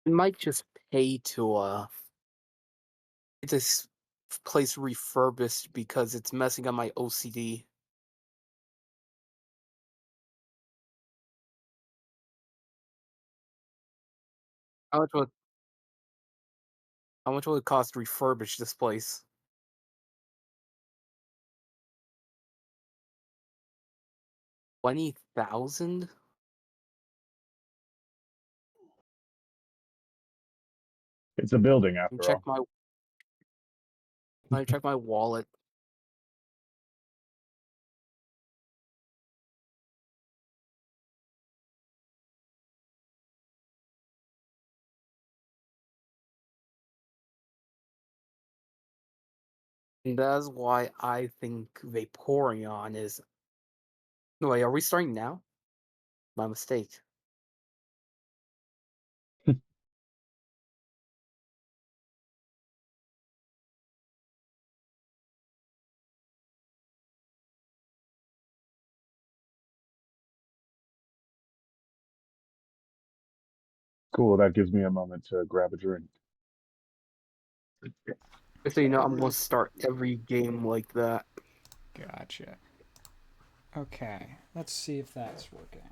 I might just pay to get this place refurbished because it's messing up my OCD. How much would how much would it cost to refurbish this place? 20,000? It's a building after Check all. my Let me check my wallet. And that's why I think Vaporeon is. No, wait, are we starting now? My mistake. Cool, that gives me a moment to grab a drink. Just so you know, I'm going to start every game like that. Gotcha. Okay, let's see if that's working.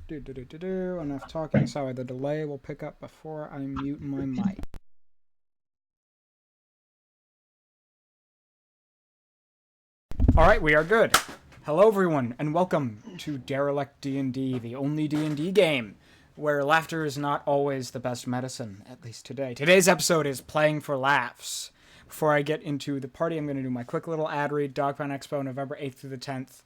Do. Enough talking. Sorry, the delay will pick up before I mute my mic. All right, we are good. Hello, everyone, and welcome to Derelict D&D, the only D&D game where laughter is not always the best medicine, at least today. Today's episode is Playing for Laughs. Before I get into the party, I'm going to do my quick little ad read. Dogpound Expo, November 8th through the 10th.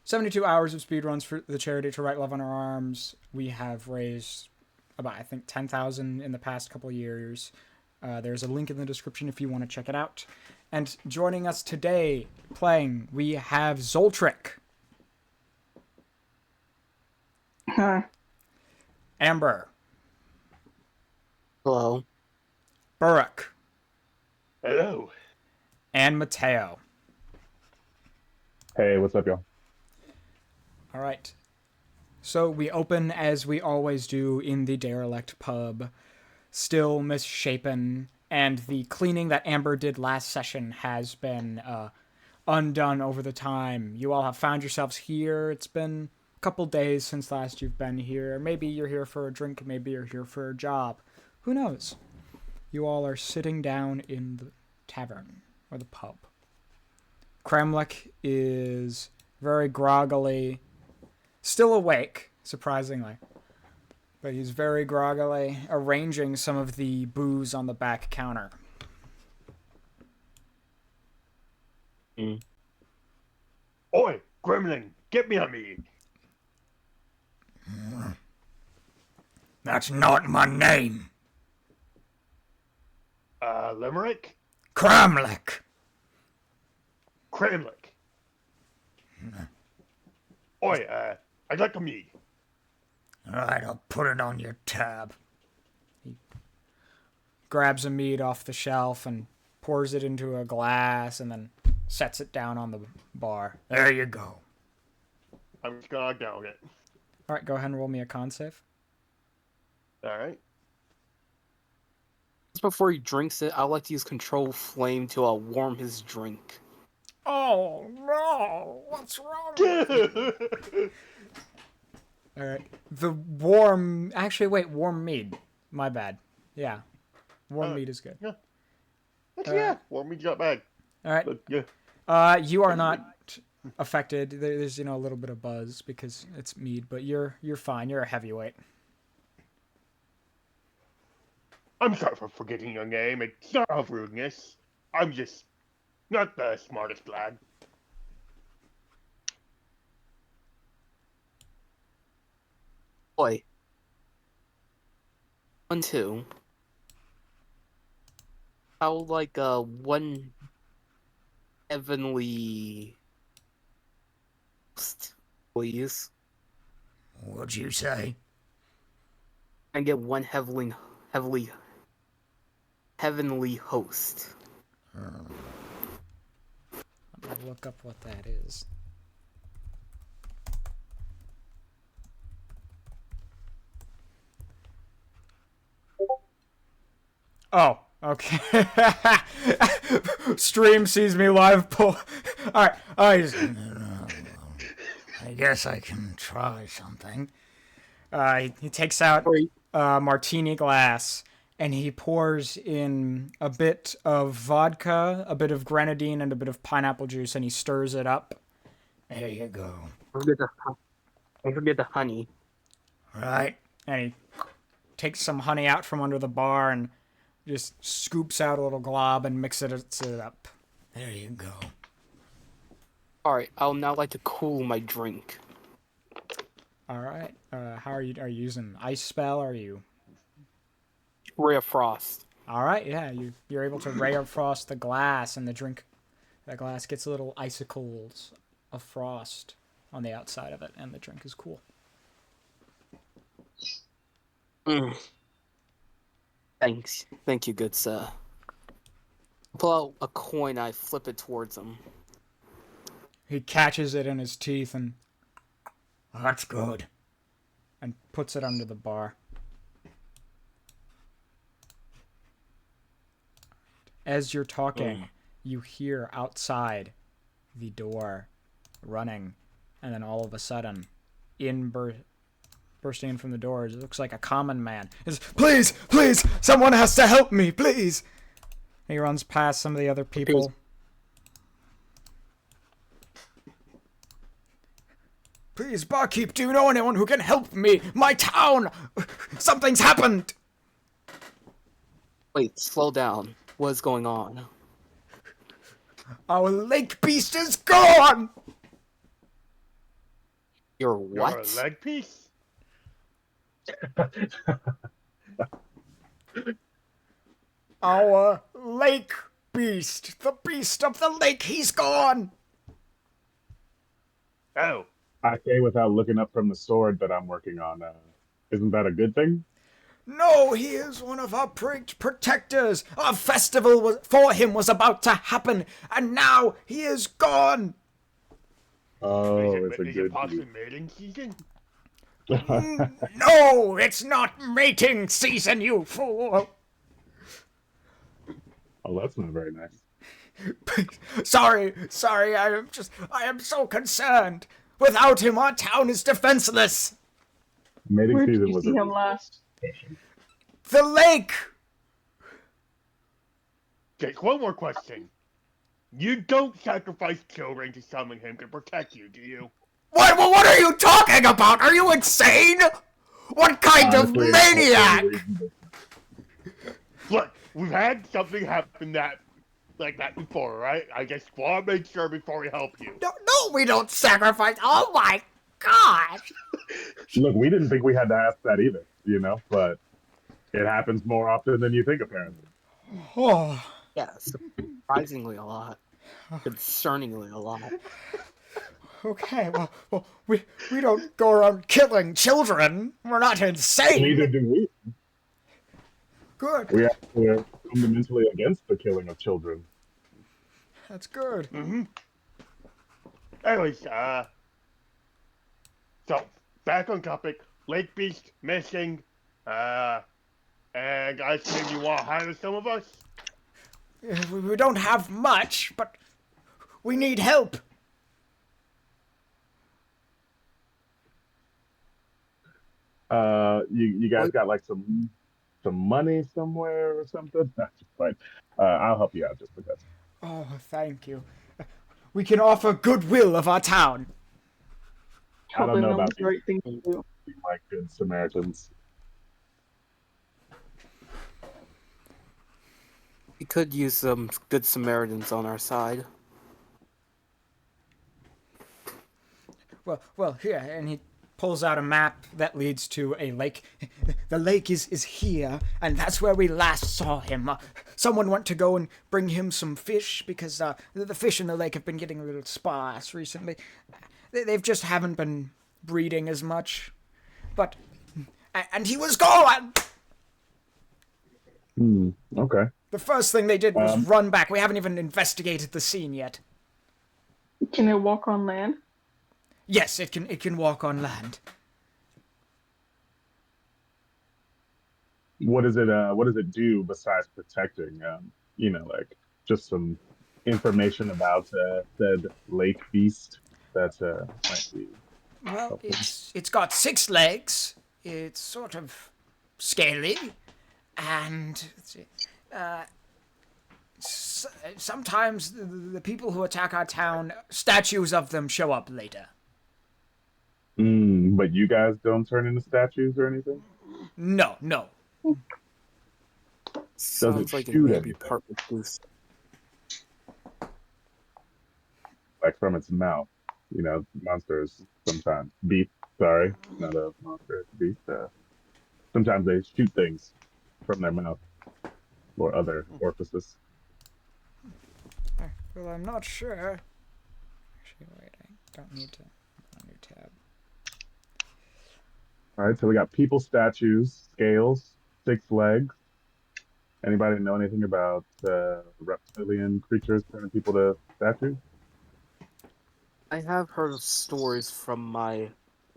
72 hours of speedruns for the charity To Write Love on Our Arms. We have raised about, I think, 10,000 in the past couple of years. There's a link in the description if you want to check it out. And joining us today playing, we have Zoltric. Huh. Amber. Hello. Burrock. Hello. And Mateo. Hey, what's up, y'all? All right. So we open, as we always do, in the Derelict pub. Still misshapen, and the cleaning that Amber did last session has been undone over the time. You all have found yourselves here. It's been a couple days since last you've been here. Maybe you're here for a drink, maybe you're here for a job. Who knows? You all are sitting down in the tavern, or the pub. Kremlik is very groggily, still awake, surprisingly. But he's very groggily arranging some of the booze on the back counter. Oi, gremlin, get me a mead. That's not my name. Limerick? Kremlik. Kramlik. Oi, I'd like a mead. Alright, I'll put it on your tab. He grabs a mead off the shelf and pours it into a glass and then sets it down on the bar. There you go. I'm just gonna down it. Alright, go ahead and roll me a con save. Alright. Just before he drinks it, I'd like to use Control Flame to warm his drink. Oh no! What's wrong? Alright. The warm... Actually, wait, warm mead. My bad. Yeah. Warm mead is good. Actually, yeah, warm mead's not bad. Alright. But, yeah. You are not affected. There's, a little bit of buzz because it's mead, but you're fine. You're a heavyweight. I'm sorry for forgetting your name. It's not of rudeness. I'm just not the smartest lad. Boy. 1, 2. How like one heavenly host, please? What'd you say? I get one heavenly host. Let me look up what that is. Oh, okay. Stream sees me live pull. All right. I guess I can try something. He takes out Wait, a martini glass and he pours in a bit of vodka, a bit of grenadine, and a bit of pineapple juice, and he stirs it up. There you go. don't forget the honey. Right. And he takes some honey out from under the bar and just scoops out a little glob and mixes it up. There you go. All right, I'll now like to cool my drink. All right. How are you? Are you using ice spell? Or are you? Ray of Frost. All right. Yeah. You're able to ray of frost the glass, and the drink. That glass gets little icicles of frost on the outside of it, and the drink is cool. Mm. Thanks. Thank you, good sir. Pull out a coin, I flip it towards him. He catches it in his teeth and. That's good. And puts it under the bar. As you're talking, you hear outside the door running, and then all of a sudden, bursting in from the door, it looks like a common man. Is please, please, someone has to help me, please. And he runs past some of the other people. Please, barkeep, do you know anyone who can help me? My town! Something's happened! Wait, slow down. What's going on? Our lake beast is gone! Your what? You're a leg piece? Our lake beast! The beast of the lake, he's gone! Oh. I say without looking up from the sword that I'm working on. Isn't that a good thing? No, he is one of our protectors. Our festival for him was about to happen, and now he is gone. Oh, Is it's a it good possibly mating season? No, it's not mating season, you fool. Oh, that's not very nice. Sorry, I am so concerned. Without him, our town is defenseless. Mating Where did season you was see him last? The lake. Jake, one more question. You don't sacrifice children to summon him to protect you, do you? What are you talking about? Are you insane? What kind Honestly, of maniac? Look, we've had something happen like that before, right? I just want to make sure before we help you. No, we don't sacrifice. Oh my gosh. Look, we didn't think we had to ask that either, but it happens more often than you think, apparently. Oh. Yeah, surprisingly a lot. Concerningly a lot. Okay, well, we don't go around killing children. We're not insane. Neither do we. Good. We actually are fundamentally against the killing of children. That's good. Mm-hmm. Anyways, so, back on topic. Lake Beast missing, and I assume you want to hire some of us? We don't have much, but we need help. You guys got like some money somewhere or something? That's fine. I'll help you out just because. Oh, thank you. We can offer goodwill of our town. I don't know about the right thing to do. being like good Samaritans. We could use some good Samaritans on our side. Well, here, and he pulls out a map that leads to a lake. The lake is here, and that's where we last saw him. Someone went to go and bring him some fish because the fish in the lake have been getting a little sparse recently. They've just haven't been breeding as much. But, and he was gone! Okay. The first thing they did was run back. We haven't even investigated the scene yet. Can it walk on land? Yes, it can walk on land. what does it do besides protecting? Like just some information about said lake beast that might be Well, helpful. it's got 6 legs. It's sort of scaly, and sometimes the people who attack our town, statues of them show up later. But you guys don't turn into statues or anything? No, no. Does it Sounds like it shoot may be anything part recluse. like from its mouth? Monsters sometimes beast. Sorry, not a monster. It's a beast. Sometimes they shoot things from their mouth or other orifices. Well, I'm not sure. Actually, wait, I don't need to. A new tab. All right, so we got people statues, scales, 6 legs. Anybody know anything about reptilian creatures turning people to statues? I have heard of stories from my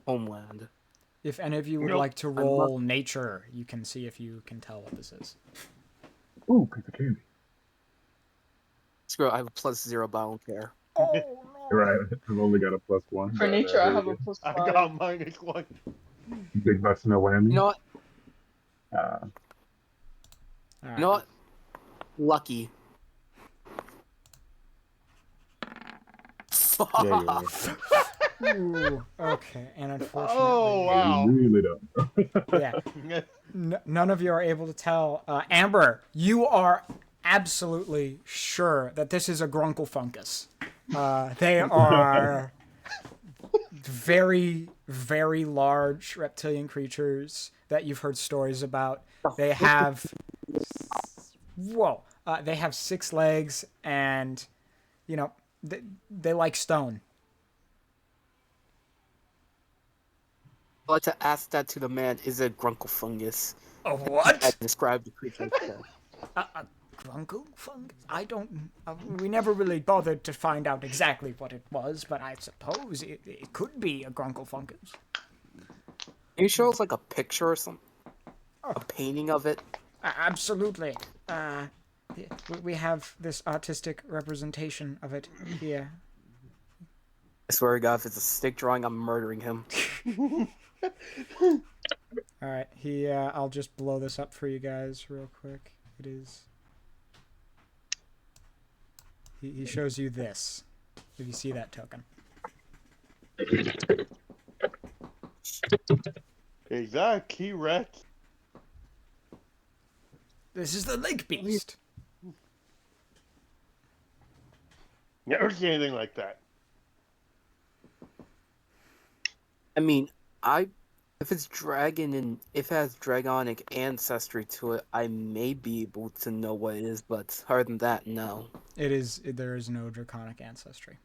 homeland. If any of you would Nope. like to I must roll nature, you can see if you can tell what this is. Ooh, piece of candy. screw it, I have a +0, but I don't care. Oh Right, I've only got a +1. For But nature, I here you have a go. I +5. got -1. Big bucks, no You whammy. know what? Uh, no! You know what? Lucky. yeah, Fuck. Ooh, okay, and unfortunately, Oh, yeah. wow. You really don't. yeah, none of you are able to tell. Amber, you are absolutely sure that this is a grunkle fungus. They are very, very large reptilian creatures that you've heard stories about. They have, they have 6 legs, and they like stone. I'd like to ask that to the man, is it grunkle fungus? A I what? described the creature instead. A grunkle fungus? I don't. We never really bothered to find out exactly what it was, but I suppose it could be a grunkle fungus. Can you show us like a picture or something? A painting of it? Absolutely. We have this artistic representation of it here. I swear to God, if it's a stick drawing, I'm murdering him. All right, I'll just blow this up for you guys real quick. It is. He shows you this. If you see that token. Is that a T-Rex? This is the lake beast. Never seen anything like that. I mean, if it's dragon and if it has dragonic ancestry to it, I may be able to know what it is, but other than that, no. There is no draconic ancestry.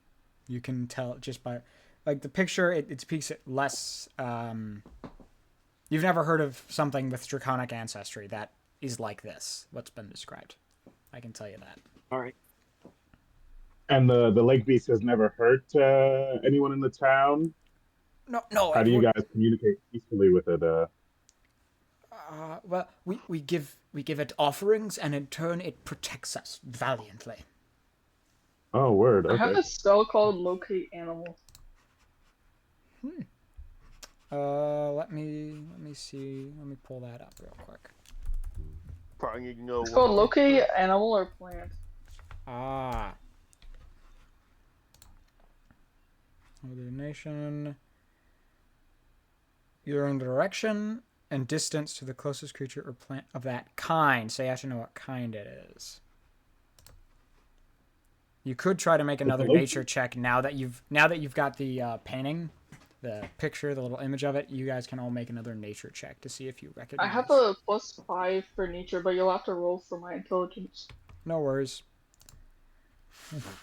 You can tell just by, like, the picture. It speaks it less. You've never heard of something with draconic ancestry that is like this. What's been described? I can tell you that. All right. And the lake beast has never hurt anyone in the town. No. How do you guys communicate peacefully with it? Well, we give it offerings, and in turn, it protects us valiantly. Oh, word. I have Okay. a spell called Locate Animal. Let me see. Let me pull that up real quick. Probably need to know It's what called it is Locate first. Animal or Plant. Ah. Nation. You learn the direction and distance to the closest creature or plant of that kind. So you have to know what kind it is. You could try to make another nature check now that you've got the painting, the picture, the little image of it. You guys can all make another nature check to see if you recognize. I have a +5 for nature, but you'll have to roll for my intelligence. No worries.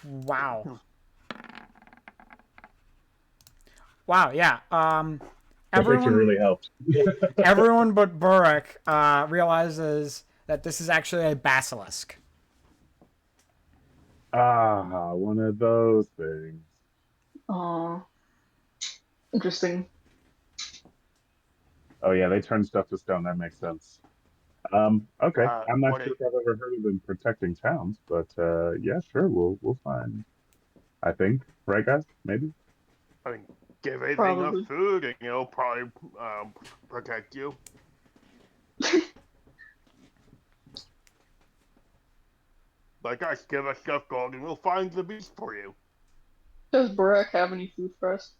Wow. Wow. Yeah. The picture really helped. Everyone but Burek realizes that this is actually a basilisk. Ah, one of those things. Interesting. Oh yeah, they turn stuff to stone. That makes sense. Okay. I'm not What sure it, if I've ever heard of them protecting towns, but yeah, sure. We'll find. I think, right, guys? Maybe. I mean, give it enough Probably. food and it'll probably protect you. Like us, give us stuff gold and we'll find the beast for you. Does Burak have any food for us?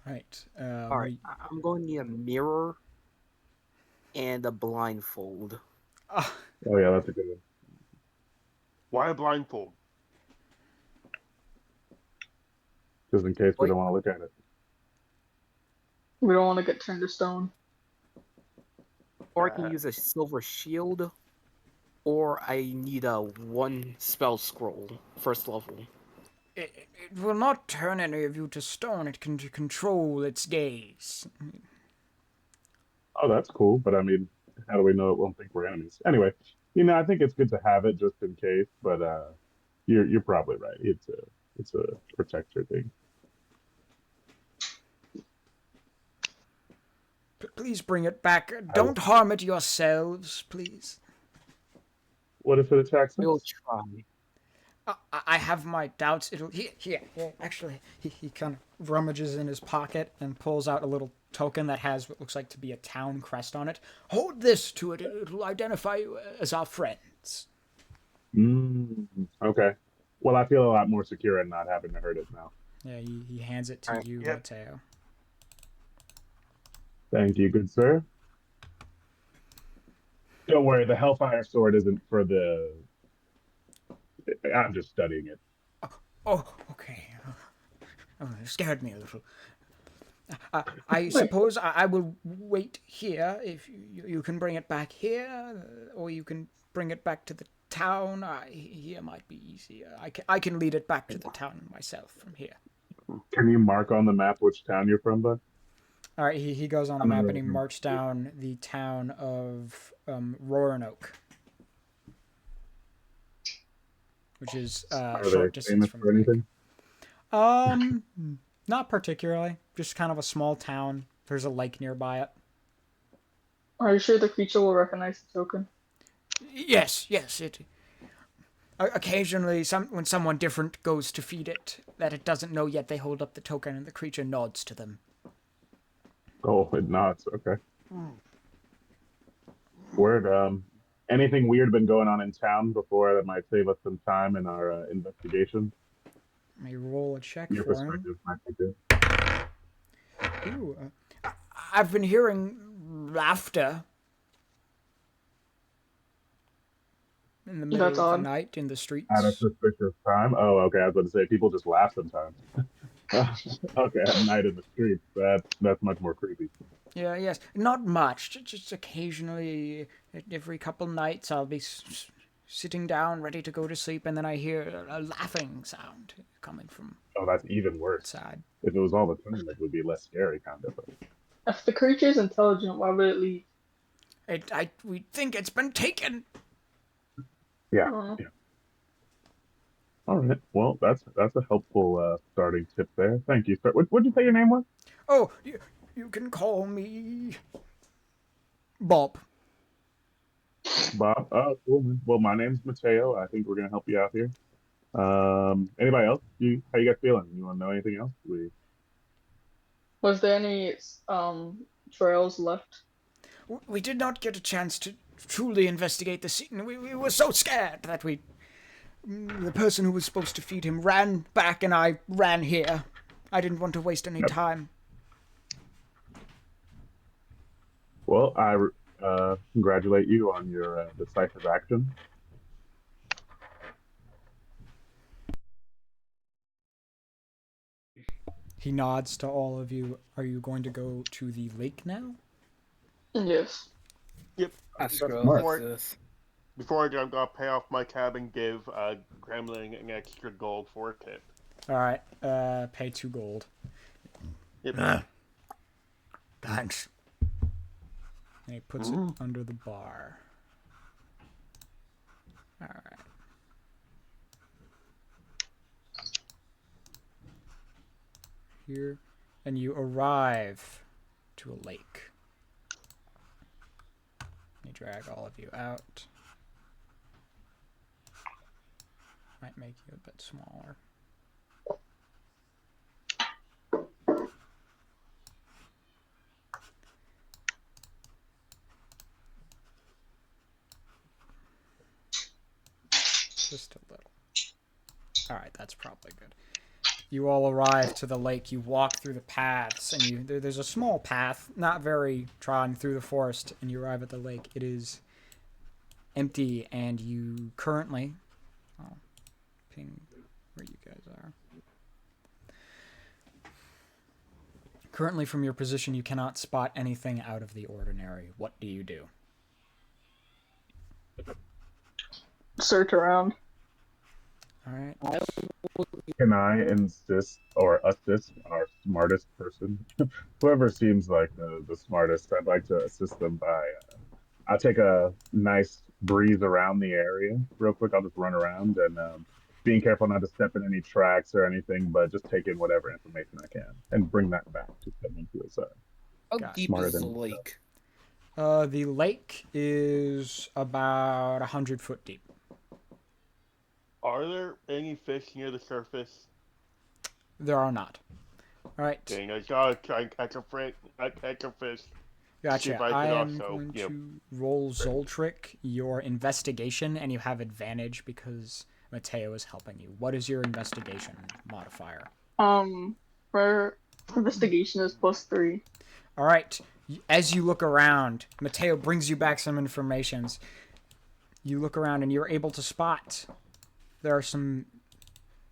Right. All right, I'm going to need a mirror and a blindfold. Oh yeah, that's a good one. Why a blindfold? Just in case we Wait, don't want to look at it. We don't want to get turned to stone. or I can use a silver shield, or I need a one spell scroll, first level. It will not turn any of you to stone. It can control its gaze. Oh, that's cool. But I mean, how do we know it won't think we're enemies? Anyway, I think it's good to have it just in case. But you're probably right. It's a protector thing. Please bring it back. I, Don't harm it yourselves, please. what if it attacks We'll us? try. I have my doubts. It'll here. Actually, he kind of rummages in his pocket and pulls out a little token that has what looks like to be a town crest on it. Hold this to it. It'll identify you as our friends. Okay. Well, I feel a lot more secure in not having to hurt it now. Yeah, he hands it to Alright. you, Yep. Mateo. Thank you, good sir. Don't worry, the Hellfire Sword isn't for the. I'm just studying it. Oh, okay. Oh, it scared me a little. I suppose I will wait here. If you can bring it back here, or you can bring it back to the town. Here might be easier. I can lead it back to the town myself from here. Can you mark on the map which town you're from, bud? All right, he goes on the I'm map gonna and he marks down the town of Roanoke, which is a Are they short distance famous from for the lake. anything? Not particularly. Just kind of a small town. There's a lake nearby it. Are you sure the creature will recognize the token? Yes. It occasionally, when someone different goes to feed it that it doesn't know yet, they hold up the token and the creature nods to them. Oh, it nods. Okay. Word. Anything weird been going on in town before that might save us some time in our investigation? May roll a check Your for him. perspective might be good. Ooh, I've been hearing laughter in the middle That's of the odd. night in the At a streets. suspicious time. Oh, okay. I was going to say people just laugh sometimes. Okay, at night in the streets. That's much more creepy. Yeah, yes. Not much. Just occasionally, every couple nights, I'll be sitting down, ready to go to sleep, and then I hear a laughing sound coming from Oh, that's even worse. outside. If it was all the time, it would be less scary, kind of. But If the creature is intelligent, why would it leave? We think it's been taken. yeah, Oh, yeah. All right. Well, that's a helpful starting tip there. Thank you, sir. What'd you say your name was? Oh, you can call me Bob. Bob. Oh, cool. Man. Well, my name's Mateo. I think we're gonna help you out here. Anybody else? How you guys feeling? You want to know anything else? was there any trails left? We did not get a chance to truly investigate the scene. We were so scared that the person who was supposed to feed him ran back and I ran here. I didn't want to waste any Yep. time. Well, I congratulate you on your decisive action. He nods to all of you. Are you going to go to the lake now? Yes. Yep. Let's That's go smart. with this. Before I go, I'm gonna pay off my cab and give Gremlin an extra gold for a tip. All right. Pay 2 gold. Yep. Thanks. And he puts it under the bar. All right. Here and you arrive to a lake. Let me drag all of you out. Might make you a bit smaller. Just a little. Alright, that's probably good. You all arrive to the lake. You walk through the paths, and there's a small path, not very trodden, through the forest, and you arrive at the lake. It is empty, and you currently... I'll ping where you guys are. Currently, from your position, you cannot spot anything out of the ordinary. What do you do? Search around. All right. Can I insist or assist our smartest person? Whoever seems like the smartest, I'd like to assist them by. I'll take a nice breeze around the area real quick. I'll just run around and being careful not to step in any tracks or anything, but just take in whatever information I can and bring that back to someone who is How Got it. deep smarter is the than lake? The lake is about 100 foot deep. Are there any fish near the surface? There are not. All right. Dang, I gotta try and catch a fish. Gotcha. if I I could am also, going you know, to roll Zoltric, your investigation, and you have advantage because Mateo is helping you. What is your investigation modifier? For investigation is +3. All right. As you look around, Mateo brings you back some informations. You look around and you're able to spot there are some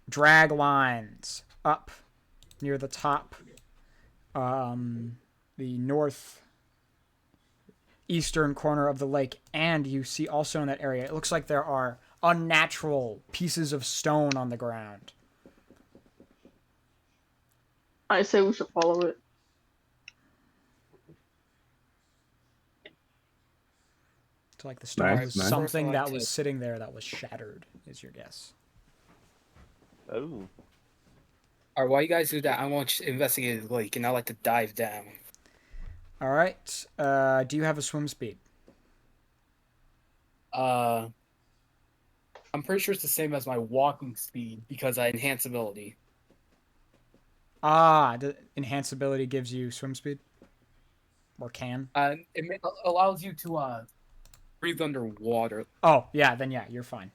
drag lines up near the top, the north eastern corner of the lake, and you see also in that area, it looks like there are unnatural pieces of stone on the ground. I say we should follow it. It's like the stone Nice, was nice. something that First was sitting there that was shattered, is your guess. oh. Alright, while you guys do that, I want to investigate the lake, and I like to dive down. All right. Do you have a swim speed? I'm pretty sure it's the same as my walking speed because I enhance ability. The enhanceability gives you swim speed? Or can? Allows you to breathe underwater. Oh, yeah, then yeah, you're fine.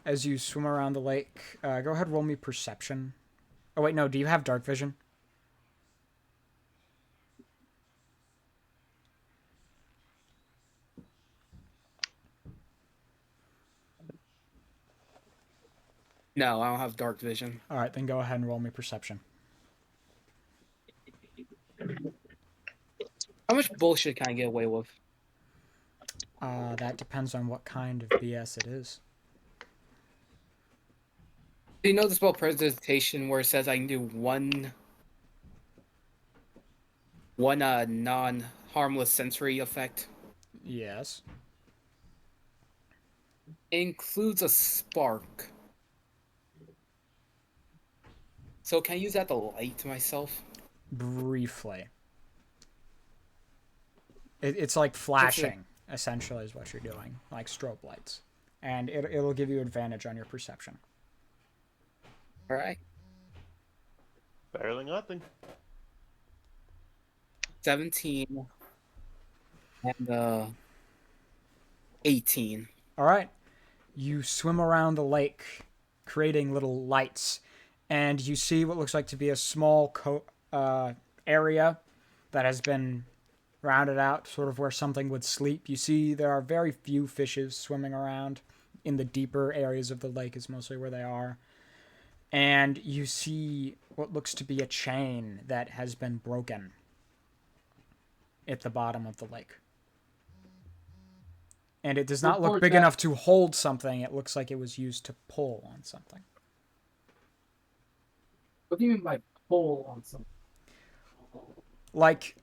As you swim around the lake, go ahead, roll me perception. Oh, wait, no, do you have dark vision? No, I don't have dark vision. All right, then go ahead and roll me perception. How much bullshit can I get away with? That depends on what kind of BS it is. Do you know the spell presentation where it says I can do one non-harmless sensory effect? Yes. It includes a spark. So can I use that to light myself? Briefly. It's like flashing, essentially, is what you're doing, like strobe lights. And it'll give you advantage on your perception. Alright. Better than nothing. 17 and 18. All right. You swim around the lake, creating little lights, and you see what looks like to be a small area that has been rounded out, sort of where something would sleep. You see there are very few fishes swimming around. In the deeper areas of the lake is mostly where they are. And you see what looks to be a chain that has been broken at the bottom of the lake. And it does not look big enough to hold something. It looks like it was used to pull on something. What do you mean by pull on something? Like,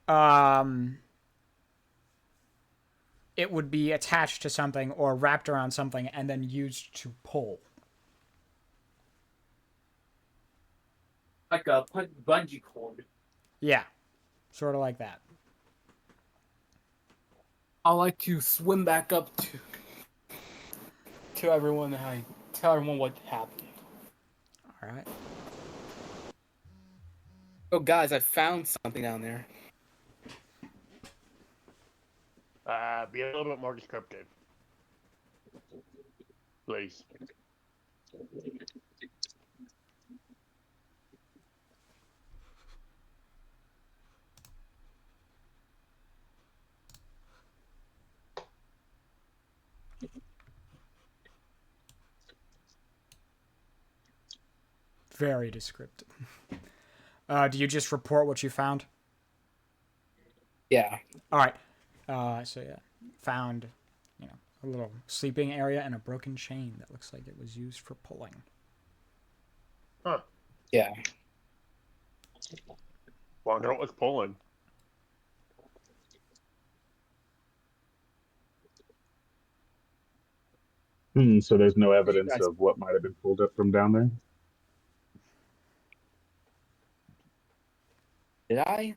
it would be attached to something or wrapped around something and then used to pull. Like a bungee cord. Yeah, sort of like that. I like to swim back up to everyone and I tell everyone what happened. All right. Oh, guys, I found something down there. Be a little bit more descriptive, please. Very descriptive. Do you just report what you found? Yeah. All right. So yeah, found, a little sleeping area and a broken chain that looks like it was used for pulling. Huh. Yeah. Wonder what was pulling. So there's no You evidence guys, of what might have been pulled up from down there. did I?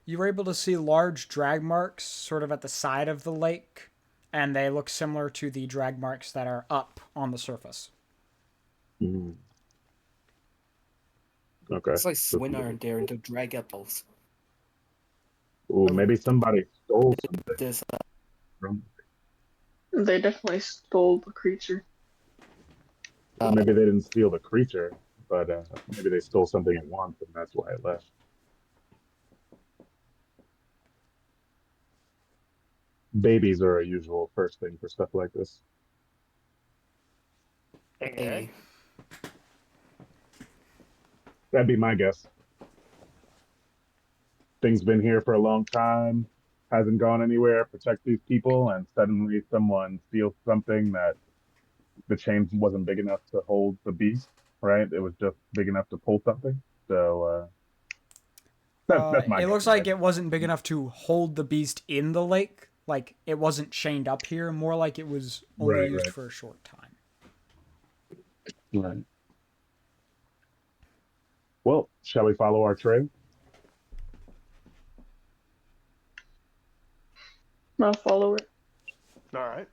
You were able to see large drag marks sort of at the side of the lake, and they look similar to the drag marks that are up on the surface. Hmm. Okay. It's like So Swin somebody, aren't there to drag up those. oh, maybe somebody stole something This from. They definitely stole the creature. Well, maybe they didn't steal the creature, but maybe they stole something at once, and that's why it left. Babies are a usual first thing for stuff like this. Okay. That'd be my guess. Thing's been here for a long time, hasn't gone anywhere. Protect these people, and suddenly someone steals something that the chain wasn't big enough to hold the beast, right? It was just big enough to pull something. So that's my It guess looks like anyway. it wasn't big enough to hold the beast in the lake. Like, it wasn't chained up here, more like it was only Right, used right, for a short time. right. Well, shall we follow our trail? I'll follow it. All right.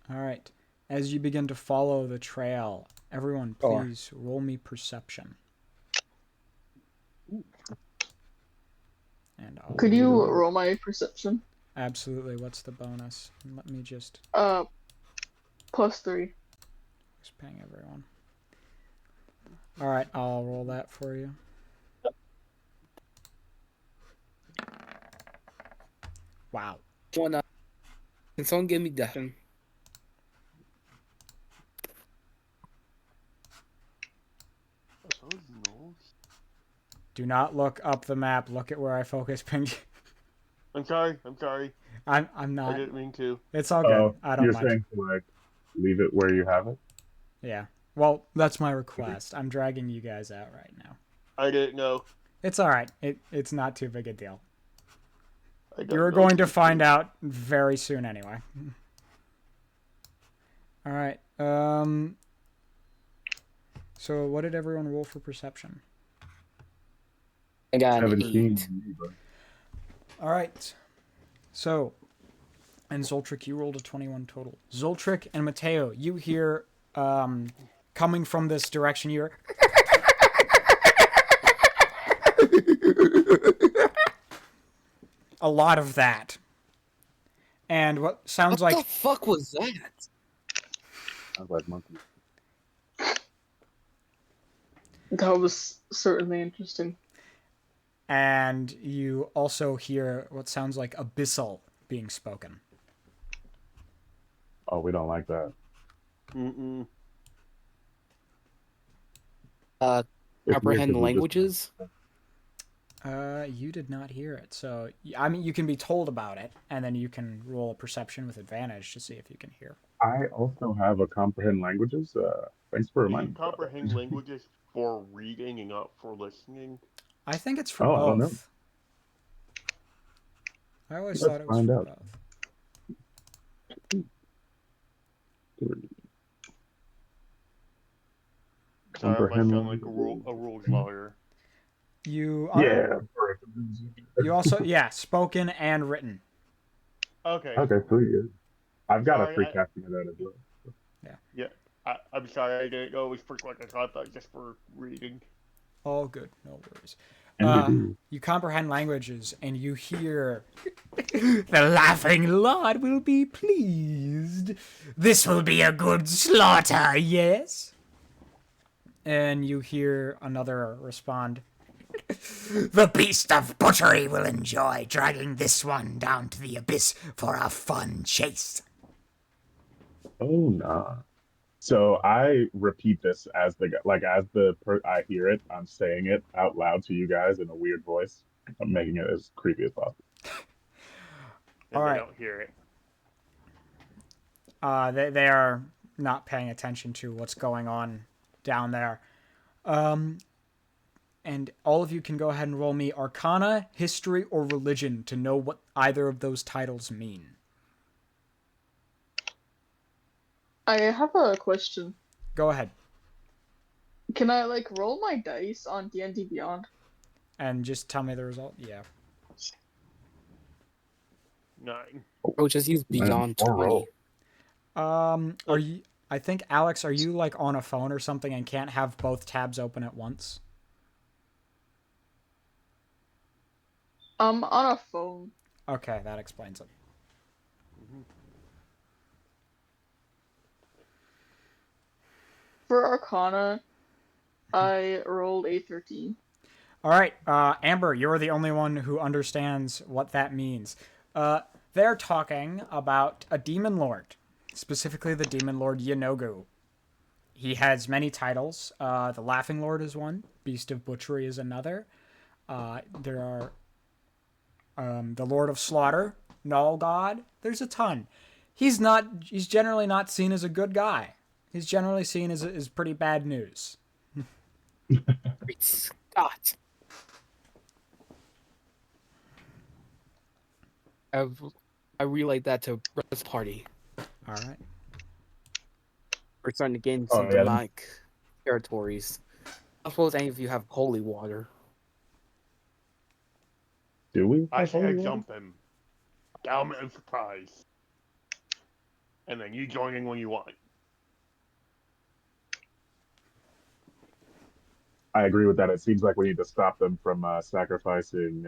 All right. As you begin to follow the trail, everyone, please roll me perception. And I'll Could you roll my perception? absolutely. What's the bonus? Let me just +3. ping everyone. All right, I'll roll that for you. Wow. one. Can someone give me that? Do not look up the map. Look at where I focus pinged. I'm sorry. I'm sorry. I'm I not. didn't mean to. It's all good. Oh, I don't you're mind. saying to like leave it where you have it? Yeah. Well, that's my request. I'm dragging you guys out right now. I didn't know. It's all right. It's not too big a deal. I don't You're know going to these find things. out very soon anyway. All right. So what did everyone roll for perception? I got an 17. 8. All right. So, and Zoltric, you rolled a 21 total. Zoltric and Mateo, you hear coming from this direction, you're a lot of that. And what sounds What like the fuck was that? Sounds like monkey. That was certainly interesting. and you also hear what sounds like abyssal being spoken. Oh, we don't like that. Mm-mm. It's weird Comprehend because we just languages? You did not hear it. So, I mean, you can be told about it, and then you can roll a perception with advantage to see if you can hear. I also have a comprehend languages. Thanks for Isn't reminding me about comprehend that. languages for reading and not for listening? I think it's for Oh, I don't know. both. I always Let's thought it was find for out. both. Sorry if I Comprehend sound like languages. a rules lawyer. You Yeah. you also spoken and written. Okay. Okay, sweet. Yeah. I've got a Sorry, free copy of that as well. Yeah, yeah, I'm sorry I didn't know it was for like I thought that was just for reading. all good, no worries. Indeed. You comprehend languages, and you hear the laughing Lord will be pleased. This will be a good slaughter, yes? And you hear another respond. The beast of butchery will enjoy dragging this one down to the abyss for a fun chase. Oh, nah. So I repeat this as I hear it, I'm saying it out loud to you guys in a weird voice. I'm making it as creepy as possible. All And they right. don't hear it. They are not paying attention to what's going on down there. And all of you can go ahead and roll me Arcana, History, or Religion to know what either of those titles mean. I have a question. Go ahead. Can I like roll my dice on D&D Beyond? And just tell me the result. Yeah. 9. Oh, just use Man, beyond or 20. roll. Are you? I think Alex, are you like on a phone or something and can't have both tabs open at once? I'm on a phone. Okay, that explains it. For Arcana, I rolled a 13. All right, Amber, you're the only one who understands what that means. They're talking about a demon lord, specifically the demon lord Yanogu. He has many titles. The Laughing Lord is one. Beast of Butchery is another. There are the Lord of Slaughter, Null God. There's a ton. He's not. He's generally not seen as a good guy. He's generally seen as pretty bad news. Great Scott. I've, I relayed that to Rose Party. All right. We're starting to gain Oh some yeah. demonic territories. I suppose any of you have holy water. Do we I have say holy I water? jump him. Element of surprise. And then you join in when you want. I agree with that. It seems like we need to stop them from sacrificing,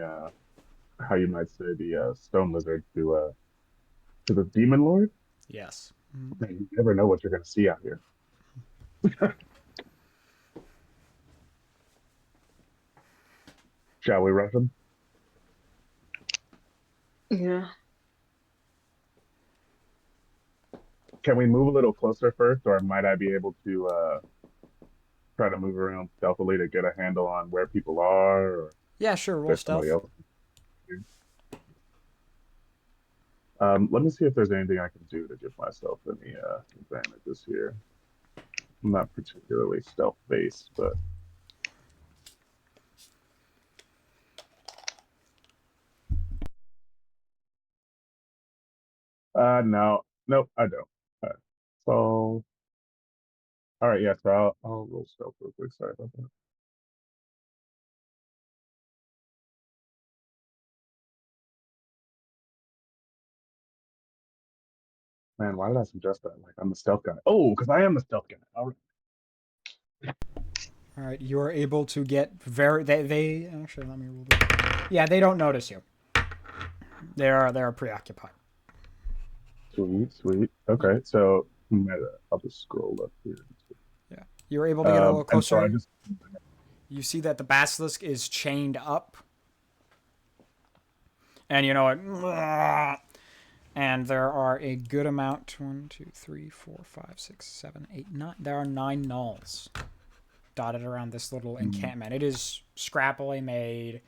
how you might say, the stone lizard to the demon lord. Yes. Man, you never know what you're going to see out here. Shall we rush them? Yeah. Can we move a little closer first, or might I be able to try to move around stealthily to get a handle on where people are, or Yeah, sure. Roll there's somebody stealth. else? Let me see if there's anything I can do to give myself any advantages here. I'm not particularly stealth based, but no, nope, I don't. All right. So, all right, yeah, so I'll roll stealth real quick. Sorry about that. Man, why did I suggest that? Like I'm the stealth guy. Oh, because I am the stealth guy. All right. All right. You are able to get very. They actually let me roll this. Yeah, they don't notice you. They are preoccupied. Sweet, sweet. Okay, so I'll just scroll up here. Yeah. You're able to get a little And so I closer. just You see that the basilisk is chained up, and you know it. And there are a good amount. 1, 2, 3, 4, 5, 6, 7, 8, 9. There are 9 nulls dotted around this little encampment. It is scrappily made,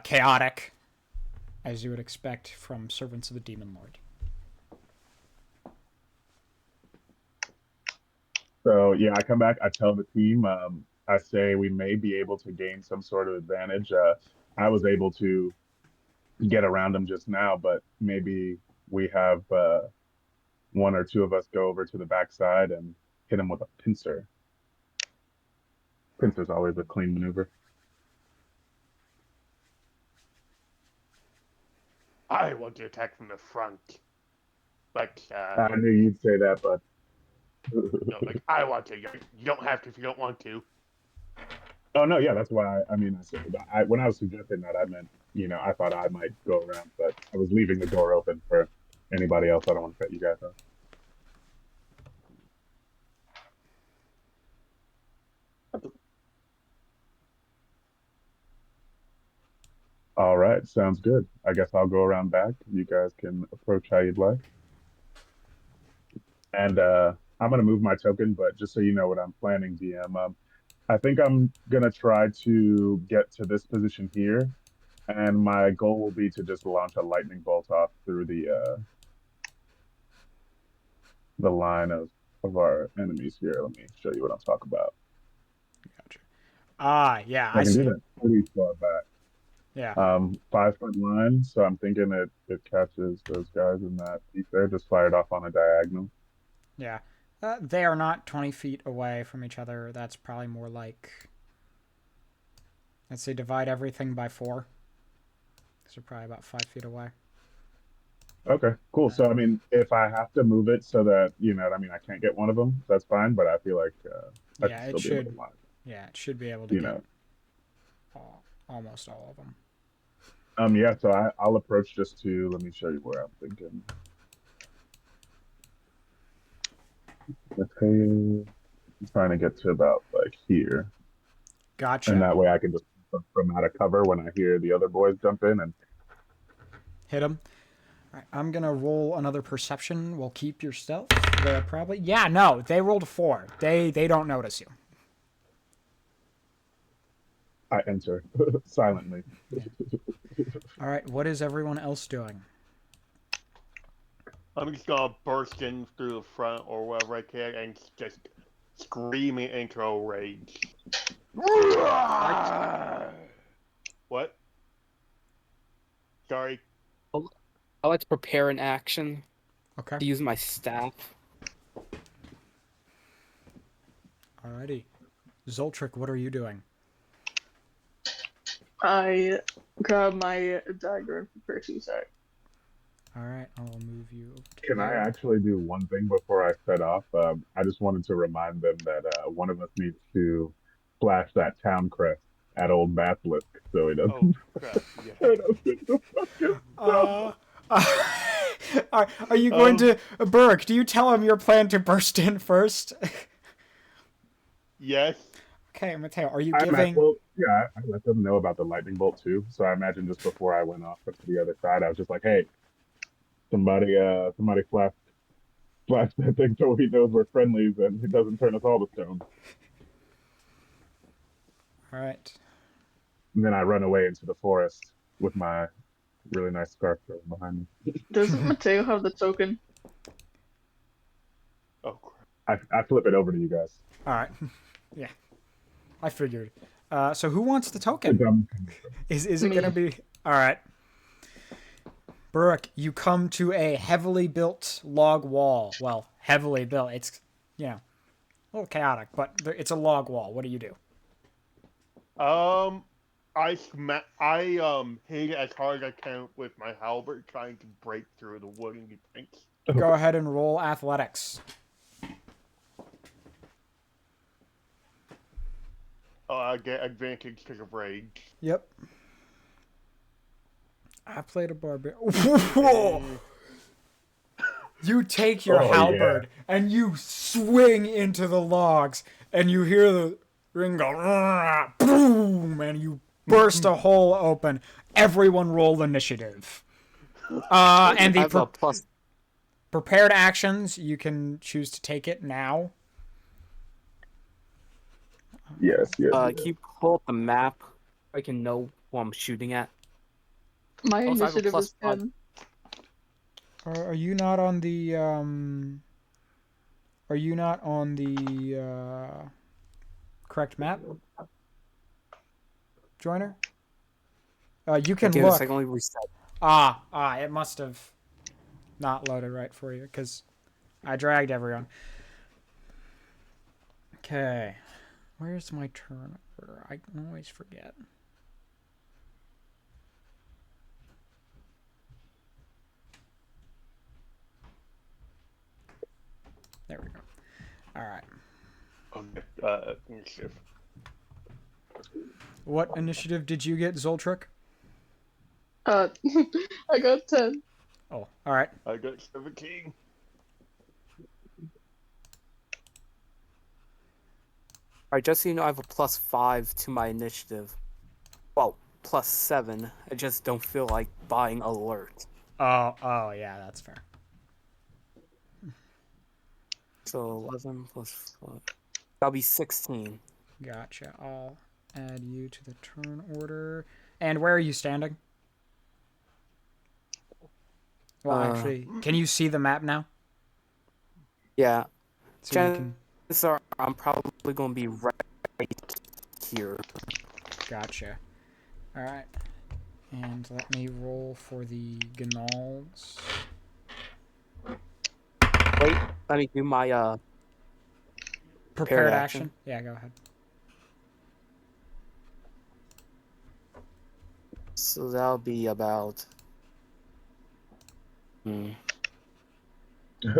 chaotic, as you would expect from servants of the demon lord. So yeah, I come back. I tell the team. I say we may be able to gain some sort of advantage. I was able to get around them just now, but maybe we have one or two of us go over to the backside and hit him with a pincer. Pincer's always a clean maneuver. I want to attack from the front. Like, I knew you'd say that, but no, like I want to. You don't have to if you don't want to. oh no, yeah, that's why. I mean, when I was suggesting that, I meant I thought I might go around, but I was leaving the door open for anybody else. I don't want to cut you guys off. All right, sounds good. I guess I'll go around back. You guys can approach how you'd like. And I'm gonna move my token, but just so you know what I'm planning, DM. I think I'm gonna try to get to this position here, and my goal will be to just launch a lightning bolt off through the line of our enemies here. Let me show you what I'm talking about. Gotcha. Ah, yeah, I I can do see. that pretty far back. Yeah. 5 foot line, so I'm thinking it catches those guys in that piece there. Just fired off on a diagonal. Yeah. They are not 20 feet away from each other. That's probably more like, let's say, divide everything by 4. These are probably about 5 feet away. Okay, cool. So I mean, if I have to move it so that what I mean, I can't get one of them, that's fine. But I feel like I should Yeah, it still be able to should. line. Yeah, it should be able to You get know. almost all of them. Yeah. So I'll approach just to let me show you where I'm thinking. Okay, I'm trying to get to about like here, and Gotcha. that way I can just from out of cover when I hear the other boys jump in. And Hit them. All right, I'm gonna roll another perception. We'll keep your stealth. They're probably no. They rolled a 4. They don't notice you. I enter silently. Yeah. All right. What is everyone else doing? I'm just gonna burst in through the front or wherever I can and just screaming into a rage. What? Sorry. I like to prepare an action Okay. to use my staff. Alrighty. Zoltric, what are you doing? I grab my dagger and prepare to attack. All right, I'll move you over to Can I there. actually do one thing before I set off? I just wanted to remind them that one of us needs to flash that town crest at old Basilisk so he Oh doesn't, crap! Yeah. so he doesn't fucking stuff. Are you going to Burke? Do you tell him your plan to burst in first? Yes. Okay, Mateo, are you I imagine, giving? well, yeah, I let them know about the lightning bolt too. So I imagine just before I went off to the other side, I was just like, "Hey, somebody flash that thing so he knows we're friendlies and it doesn't turn us all to stone." All right. And then I run away into the forest with my really nice scarf behind me. Doesn't Mateo have the token? Oh crap. I flip it over to you guys. All right. Yeah, I figured. So who wants the The token? dumb- Is it Me. gonna be all right? Burke, you come to a heavily built log wall. Well, heavily built. It's a little chaotic, but it's a log wall. What do you do? I hit it as hard as I can with my halberd, trying to break through the wooden planks. Go ahead and roll athletics. I get advantage because of rage. Yep. I played a barbarian. Whoa! You take your Oh, halberd and you swing into the logs, and you hear the ring go boom, and you burst a hole open. Everyone roll initiative. And I the have a plus. prepared actions, you can choose to take it now. Yes. Can you pull up the map? I can know who I'm shooting at. My Also, I have a initiative plus is 5. 10. Are you not on the Are you not on the correct map, Joiner? You can Give it a look. second, let me reset. It must have not loaded right for you because I dragged everyone. Okay. Where's my turn order? I can always forget. There we go. All right. Okay. Initiative. What initiative did you get, Zoltrik? I got 10. Oh, all right. I got 17. Alright, just so you know, I have a +5 to my initiative. Well, +7. I just don't feel like buying alert. Oh, yeah, that's fair. So 11 plus 5. That'll be 16. Gotcha. I'll add you to the turn order. And where are you standing? Well, actually, can you see the map now? Yeah. So you can. Chances are I'm probably going to be right here. Gotcha. All right. And let me roll for the Gnolls. Wait, let me do my Prepared action. action? Yeah, go ahead. So that'll be about...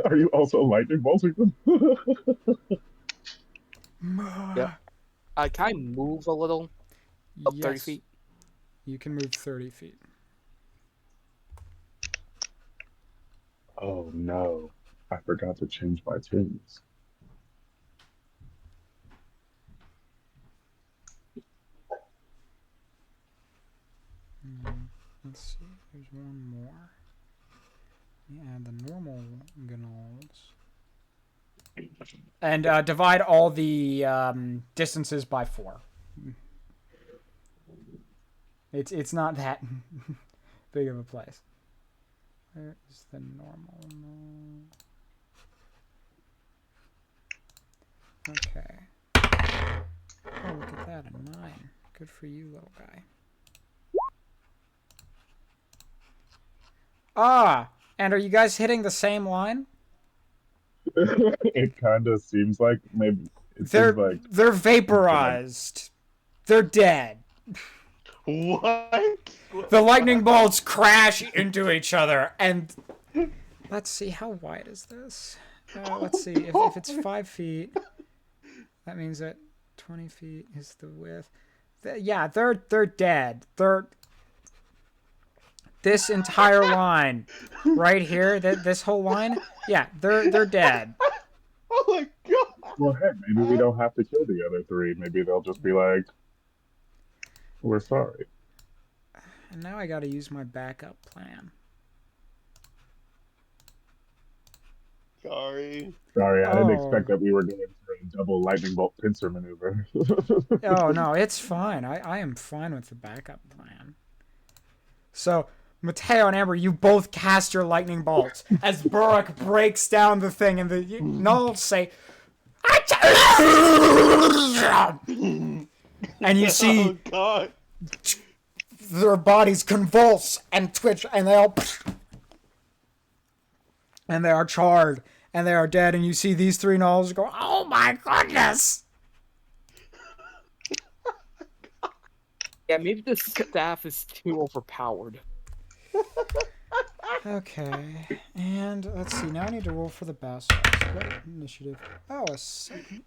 Are you also lightning bolting them? Yep. Can I move a little? Up 30 Yes. feet? You can move 30 feet. Oh no, I forgot to change my tunes. Let's see. There's one more. We add the normal Gnolls. And divide all the distances by 4. It's not that big of a place. Where is the normal? Okay. Oh, look at that, a 9. Good for you, little guy. Ah! And are you guys hitting the same line? It kind of seems like maybe They're vaporized. They're dead. What? The lightning bolts crash into each other, and let's see, how wide is this? Let's see, if it's 5 feet, that means that 20 feet is the width. Yeah, they're dead. This entire line, right here, this whole line, yeah, they're dead. Oh my god! Well, heck, maybe we don't have to kill the other 3. Maybe they'll just be like, "We're sorry." And now I gotta use my backup plan. Sorry. Sorry, I didn't expect that we were going for a double lightning bolt pincer maneuver. Oh, no, it's fine. I am fine with the backup plan. So, Mateo and Amber, you both cast your lightning bolts as Burrock breaks down the thing, and the Gnolls say, and you see Oh god. their bodies convulse and twitch, and they all, and they are charred, and they are dead, and you see these 3 Gnolls go, oh my goodness! Yeah, maybe the staff is too overpowered. Okay, and let's see, now I need to roll for the Basilisk. What initiative? Oh, a 17.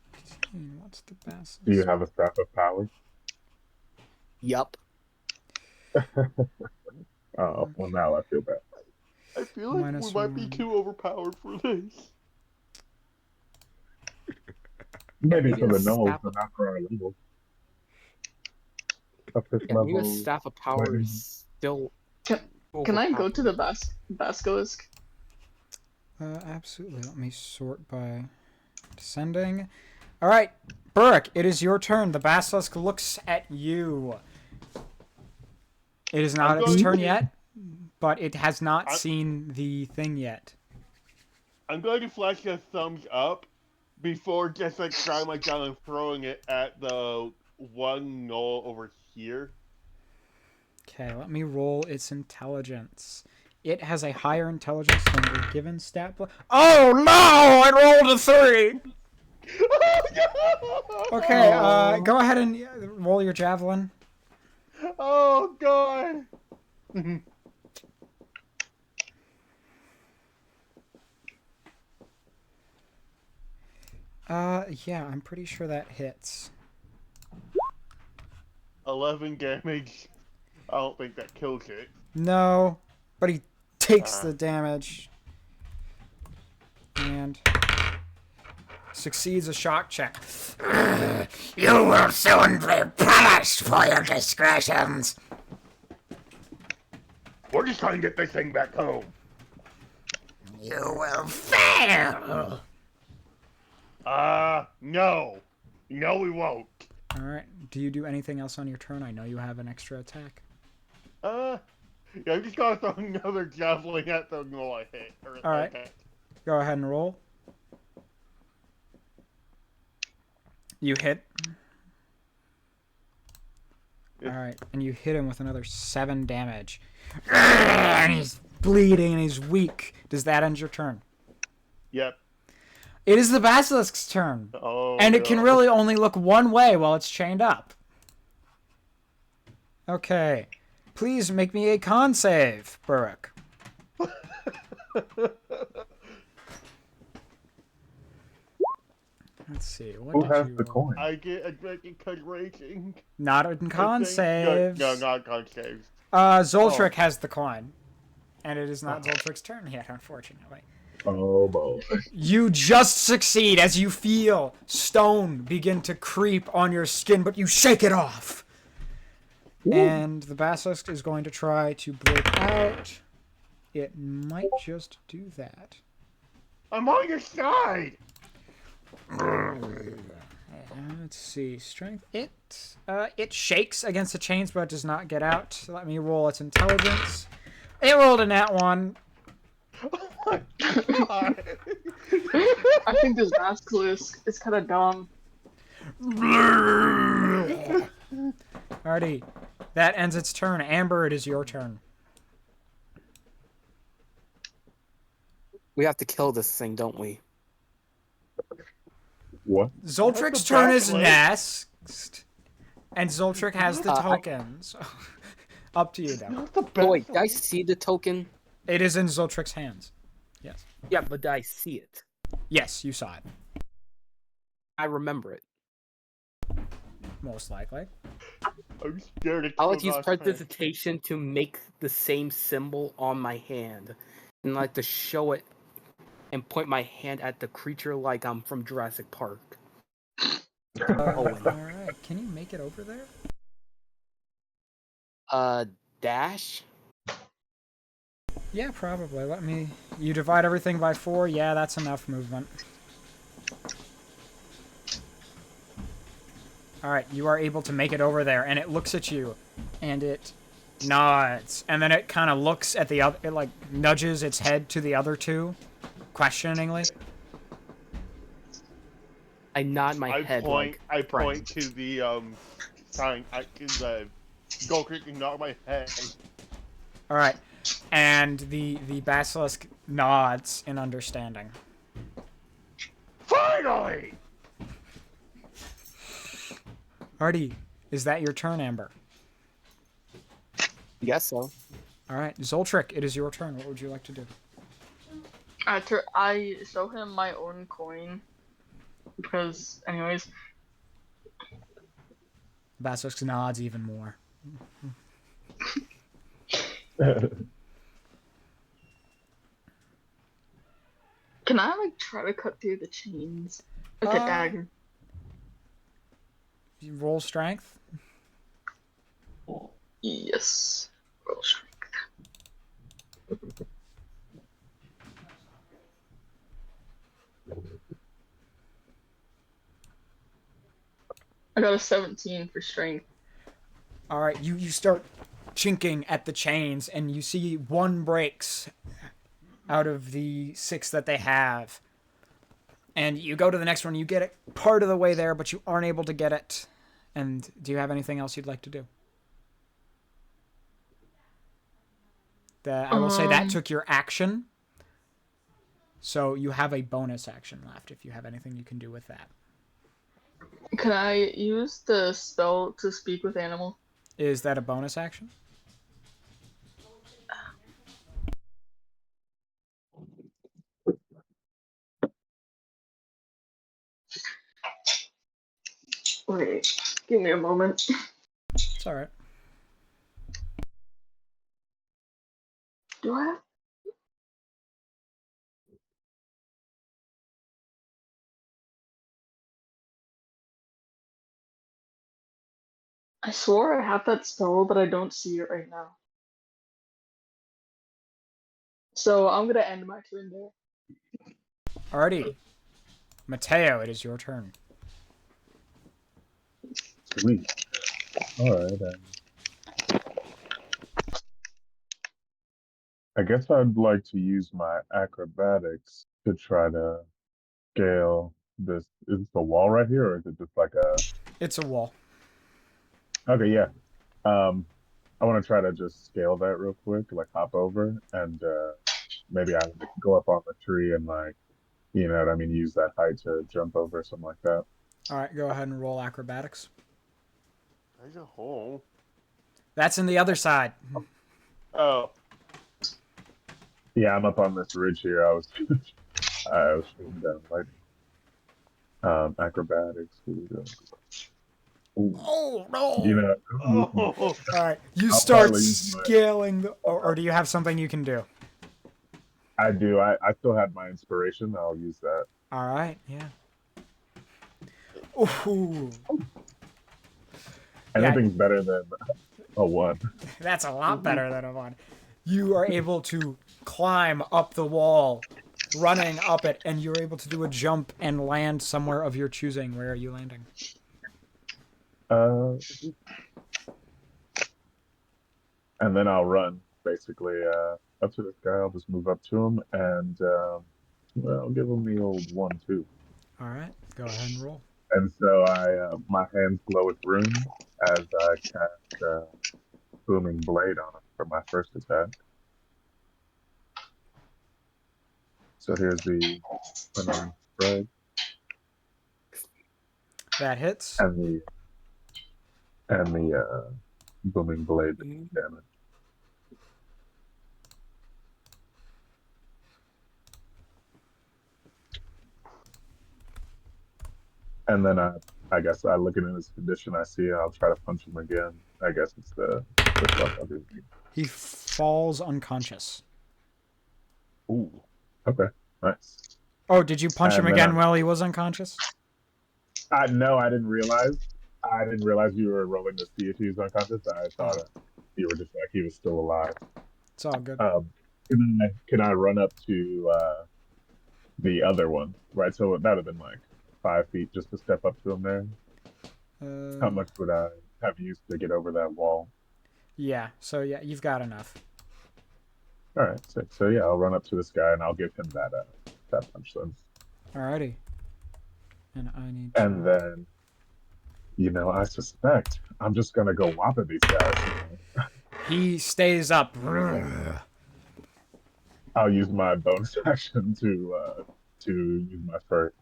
What's the Basilisk? Do you have a staff of power? Yup. Oh, well, now I feel bad. I feel like Minus we might be 1. too overpowered for this. Maybe Maybe for the a gnolls, staff but not for our level. Up this Yeah, maybe level. a staff of power lightning- is still... Can I go to the overpowered. basilisk? Absolutely. Let me sort by descending. All right, Burrick, it is your turn. The Basilisk looks at you. It is not its turn yet, but it has not seen the thing yet. I'm going to flash a thumbs up before just like grabbing my gun and throwing it at the one gnoll over here. Okay, let me roll its intelligence. It has a higher intelligence than the given stat. Oh no! I rolled a 3! Oh Okay, go ahead and roll your javelin. Oh god. Yeah, I'm pretty sure that hits. 11 damage. I don't think that kills it. No, but he takes Ah. the damage and succeeds a shock check. You will soon be punished for your discretions. We're just trying to get this thing back home. You will fail. No. No, we won't. All right. Do you do anything else on your turn? I know you have an extra attack. Yeah, I'm just gonna throw another javelin at the goal I hit. All right. Okay. Go ahead and roll. You hit. All right, and you hit him with another 7 damage. And he's bleeding and he's weak. Does that end your turn? Yep. It is the basilisk's turn. Oh, And it can no. really only look one way while it's chained up. Okay. Please make me a con save, Burrick. Let's see. What Who did has you the roll? coin? I get a drink because raging. Not in con saves. No, not con saves. Zoltric has the coin. And it is not Zoltric's turn yet, unfortunately. Oh boy. You just succeed as you feel stone begin to creep on your skin, but you shake it off. And the basilisk is going to try to break out. It might just do that. I'm on your side. Let's see. Strength. It shakes against the chains, but it does not get out. Let me roll its intelligence. It rolled a nat 1. Oh my god. I think this basilisk is kind of dumb. Alrighty. That ends its turn. Amber, it is your turn. We have to kill this thing, don't we? What? Zoltric's the turn is basilisk. next. And Zoltric has the tokens. Up to you, though. Not the Oh, wait, best did I see the token? It is in Zoltric's hands. Yes. Yeah, but did I see it? Yes, you saw it. I remember it. Most likely. I'm scared to I like kill to use God's prestidigitation to make the same symbol on my hand. And like to show it and point my hand at the creature like I'm from Jurassic Park. Owen. Alright, can you make it over there? Dash? Yeah, probably. Let me... You divide everything by 4? Yeah, that's enough movement. Alright, you are able to make it over there, and it looks at you, and it nods. And then it kind of looks at the other... It, like, nudges its head to the other two, questioningly. I nod my head like I friend. point to the sign. The gold creek and nod my head. Alright, and the basilisk nods in understanding. Finally! Alrighty, is that your turn, Amber? Guess so. Alright, Zoltric, it is your turn. What would you like to do? I show him my own coin. Because, anyways, Basilisk nods even more. can I like try to cut through the chains? Okay, dagger. You roll strength? Yes. Roll strength. I got a 17 for strength. Alright, you start chinking at the chains, and you see one breaks out of the 6 that they have. And you go to the next one, you get it part of the way there, but you aren't able to get it. And do you have anything else you'd like to do? I will say that took your action. So you have a bonus action left if you have anything you can do with that. Can I use the spell to speak with animal? Is that a bonus action? Wait, give me a moment. It's all right. Do I have? I swore I have that spell, but I don't see it right now. So I'm gonna end my turn there. Alrighty. Mateo, it is your turn. Sweet. All right. I guess I'd like to use my acrobatics to try to scale this. Is this a wall right here, or is it just like a? It's a wall. Okay, yeah. Um, I want to try to just scale that real quick, like hop over, and maybe I would go up on the tree and like, you know what I mean, use that height to jump over, something like that. All right, go ahead and roll acrobatics. There's a hole. That's in the other side. Oh. Yeah, I'm up on this ridge here. I was shooting down like acrobatics. Here we go. Ooh, Oh no! you know, Oh. All right, you I'll start probably use my. scaling, or do you have something you can do? I do. I still have my inspiration. I'll use that. All right, yeah. Ooh, yeah, Anything's better than a one. that's a lot better than a one. You are able to climb up the wall, running up it, and you're able to do a jump and land somewhere of your choosing. Where are you landing? Uh, and then I'll run basically up to this guy. I'll just move up to him and well, I'll give him the old 1-2. All right, go ahead and roll. And so I my hands glow with runes as I cast booming blade on him for my first attack. So here's the unarmed strike That hits. and the booming blade damage. And then I guess I look at his condition. I see. I'll try to punch him again. I guess it's the stuff I'll do. He falls unconscious. Ooh. Okay. Nice. Oh, did you punch him And then again while he was unconscious? No, I didn't realize. I didn't realize you were rolling to see if he was unconscious. I thought you were just like he was still alive. It's all good. Can I run up to the other one? Right. So that would have been like 5 feet just to step up to him there. How much would I have used to get over that wall? Yeah, so yeah, you've got enough. All right. So yeah, I'll run up to this guy and I'll give him that punch then. Alrighty. And I need to... And then, I suspect I'm just gonna go whop at these guys. He stays up. I'll use my bonus action to use my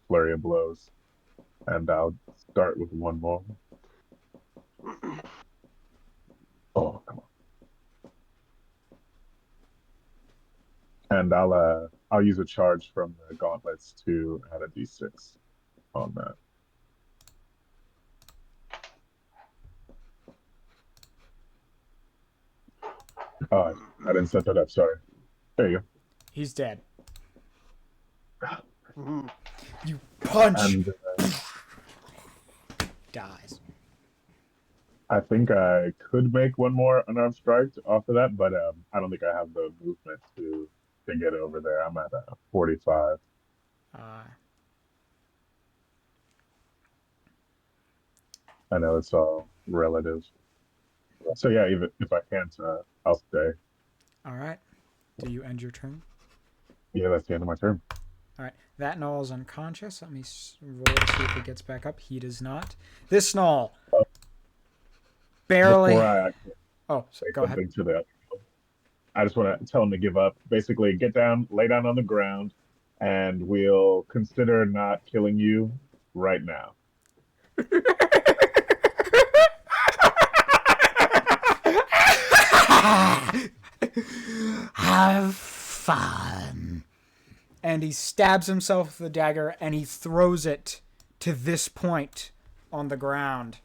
flurry of blows, and I'll start with one more. Oh, come on! And I'll use a charge from the gauntlets to add a d6 on that. Oh, I didn't set that up. Sorry. There you go. He's dead. You punch. And dies. I think I could make one more unarmed strike off of that, but I don't think I have the movement to get over there. I'm at 45. I know it's all relative. So yeah, even if I can't, I'll stay. All right. Do you end your turn? Yeah, that's the end of my turn. All right. That Gnoll is unconscious. Let me roll to see if he gets back up. He does not. This Gnoll barely... Before I actually say go ahead. To the, I just want to tell him to give up. Basically, get down, lay down on the ground, and we'll consider not killing you right now. Have fun. And he stabs himself with the dagger and he throws it to this point on the ground.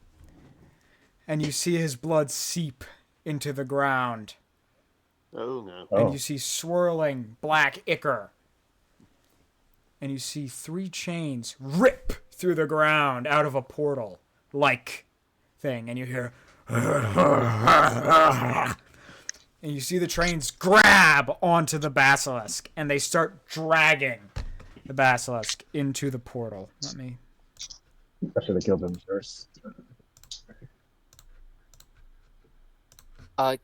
And you see his blood seep into the ground. Oh no. And you see swirling black ichor. And you see 3 chains rip through the ground out of a portal like thing. And you hear and you see the trains grab onto the basilisk and they start dragging the basilisk into the portal. Let me. I should have killed him first.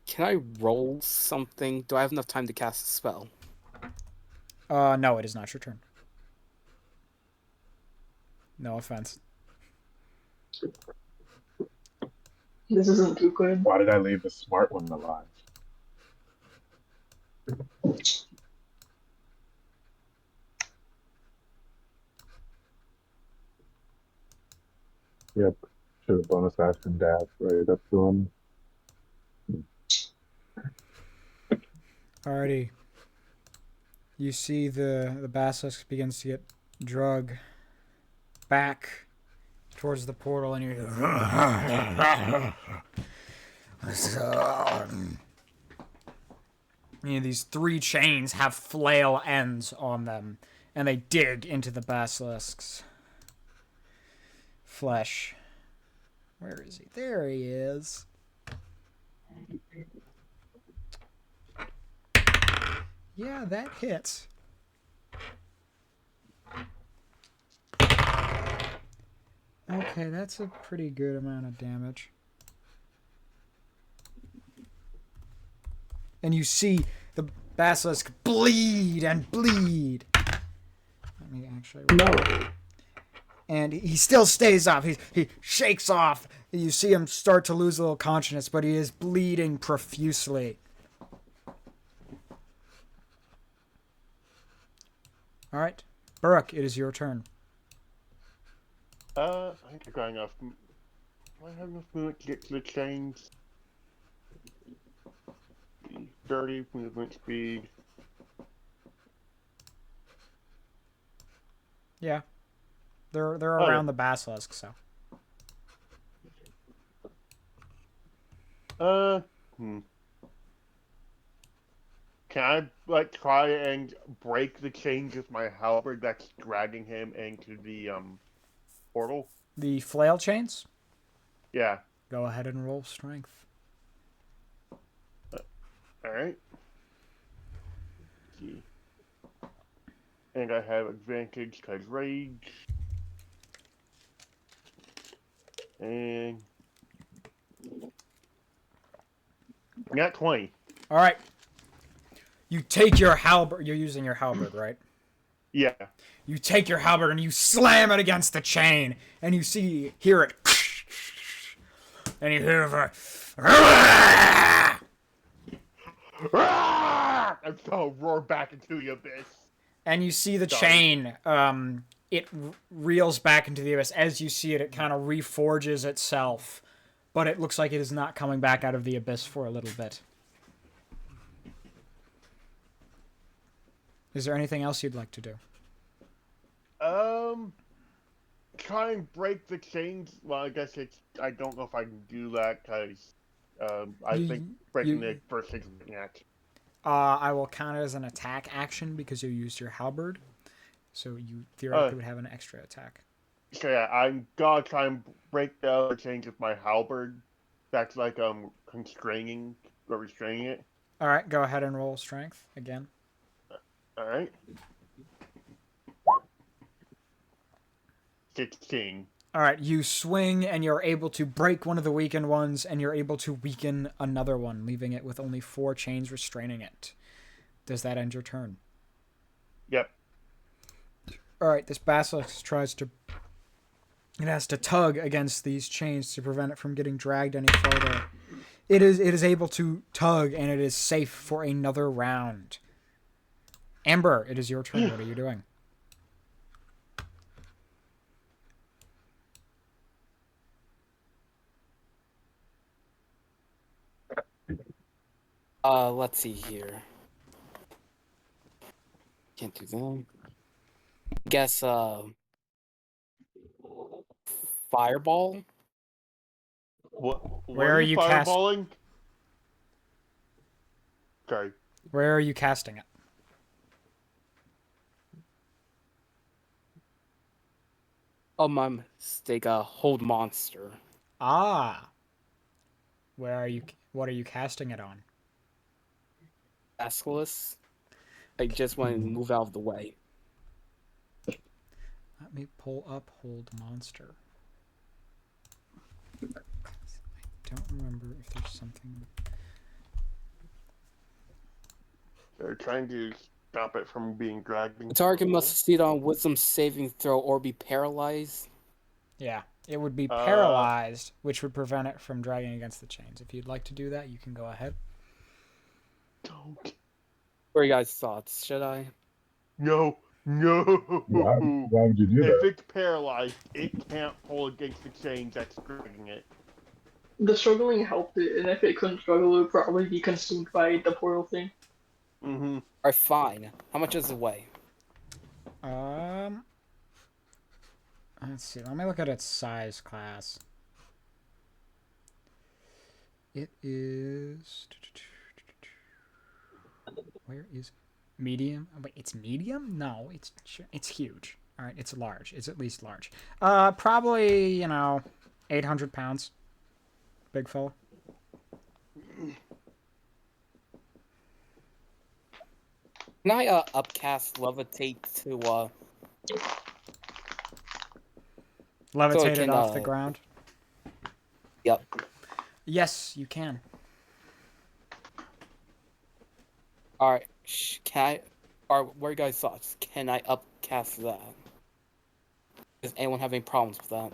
Can I roll something? Do I have enough time to cast a spell? No, it is not your turn. No offense. This isn't too good. Why did I leave the smart one alive? Yep. Should have bonus action dash, right? That's the one. Alrighty. You see the basilisk begins to get drug back towards the portal, and you these 3 chains have flail ends on them, and they dig into the basilisk's flesh. Where is he? There he is. Yeah, that hits. Okay, that's a pretty good amount of damage. And you see the basilisk bleed and bleed. Let me actually... No. And he still stays off. He shakes off. You see him start to lose a little consciousness, but he is bleeding profusely. All right, Burrock, it is your turn. I think I got enough. Do I have enough movement to get to the chains? 30 movement speed. Yeah, they're around the basilisk, so. Can I try and break the chains with my halberd that's dragging him into the portal? The flail chains? Yeah. Go ahead and roll strength. Alright. And I have advantage because rage. And not 20. All right. You take your halberd. You're using your halberd, right? Yeah. You take your halberd and you slam it against the chain, and you hear it, and you hear the. I'm so roar back into the abyss. And you see the chain. It reels back into the abyss. As you see it, it kind of reforges itself, but it looks like it is not coming back out of the abyss for a little bit. Is there anything else you'd like to do? Try and break the chains. Well, I guess I don't know if I can do that because I think breaking the first chains is an action. I will count it as an attack action because you used your halberd, so you theoretically would have an extra attack. So yeah, I'm gonna try and break the other chains with my halberd. That's like constraining or restraining it. All right, go ahead and roll strength again. All right. 16. All right, you swing and you're able to break one of the weakened ones, and you're able to weaken another one, leaving it with only 4 chains restraining it. Does that end your turn? Yep. All right, this basilisk tries to... It has to tug against these chains to prevent it from getting dragged any further. It is able to tug, and it is safe for another round. Amber, it is your turn. What are you doing? Let's see here. Can't do that. Guess, fireball? What? Where are you fireballing? Sorry. Where are you casting it? Oh, my mistake. Hold monster. Ah. What are you casting it on? Basilisk. I just want to move out of the way. Let me pull up hold monster. I don't remember if there's something. They're trying to stop it from being dragged. The target must succeed on wisdom saving throw or be paralyzed. Yeah, it would be paralyzed, which would prevent it from dragging against the chains. If you'd like to do that, you can go ahead. Don't. What are you guys' thoughts? Should I? No. Why would you do If that? it's paralyzed, it can't pull against the chains that's dragging it. The struggling helped it, and if it couldn't struggle, it would probably be consumed by the portal thing. Mm-hmm. Alright, fine. How much does it weigh? Let's see. Let me look at its size class. It is. Where is medium? Oh, wait, it's medium? No, it's huge. All right, it's large. It's at least large. Probably 800 pounds. Big fella. Can I upcast levitate to Levitate it can, off the ground? Yep. Yes, you can. Alright, can I... what are you guys' thoughts? Can I upcast that? Does anyone have any problems with that?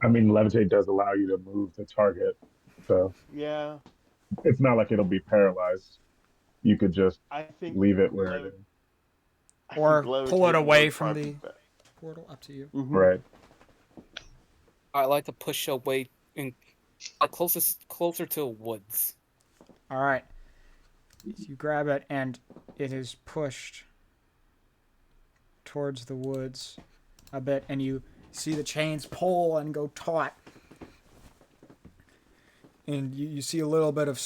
I mean, levitate does allow you to move the target, so Yeah. it's not like it'll be paralyzed. You could just I think leave it where it is. Or pull it away from the the portal. Up to you. Mm-hmm. Right. I like to push away and closer to the woods. All right. You grab it, and it is pushed towards the woods a bit, and you see the chains pull and go taut. And you see a little bit of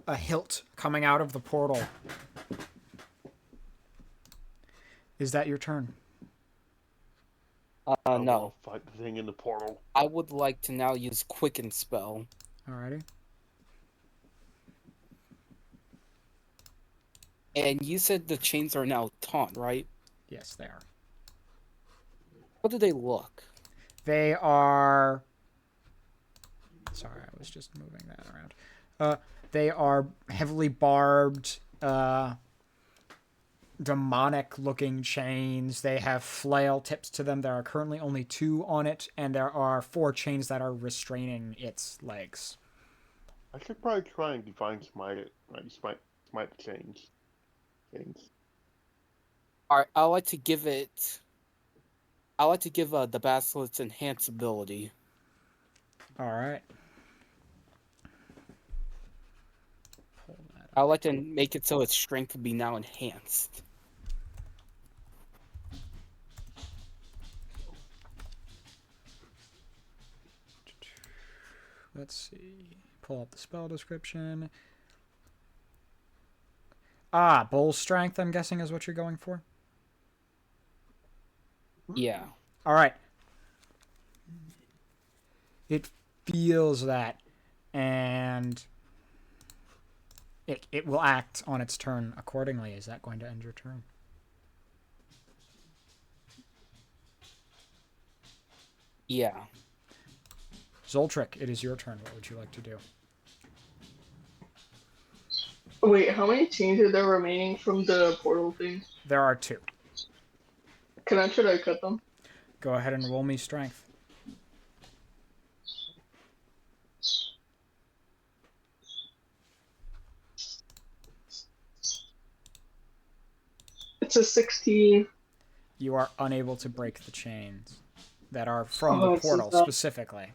a hilt coming out of the portal. Is that your turn? No. Fight the thing in the portal. I would like to now use Quicken spell. Alrighty. And you said the chains are now taut, right? Yes, they are. How do they look? They are... Sorry, I was just moving that around. They are heavily barbed, demonic-looking chains. They have flail tips to them. There are currently only 2 on it, and there are 4 chains that are restraining its legs. I should probably try and define smite change. Alright, I like to give it... I like to give the basilisk enhance ability. Alright. I like to make it so its strength can be now enhanced. Let's see. Pull up the spell description. Bull strength, I'm guessing, is what you're going for? Yeah. Alright. It feels that, and it will act on its turn accordingly. Is that going to end your turn? Yeah. Zoltric, it is your turn. What would you like to do? Wait, how many chains are there remaining from the portal thing? There are 2. Should I cut them? Go ahead and roll me strength. It's a 16. You are unable to break the chains that are from Oh, the it's portal just that. specifically.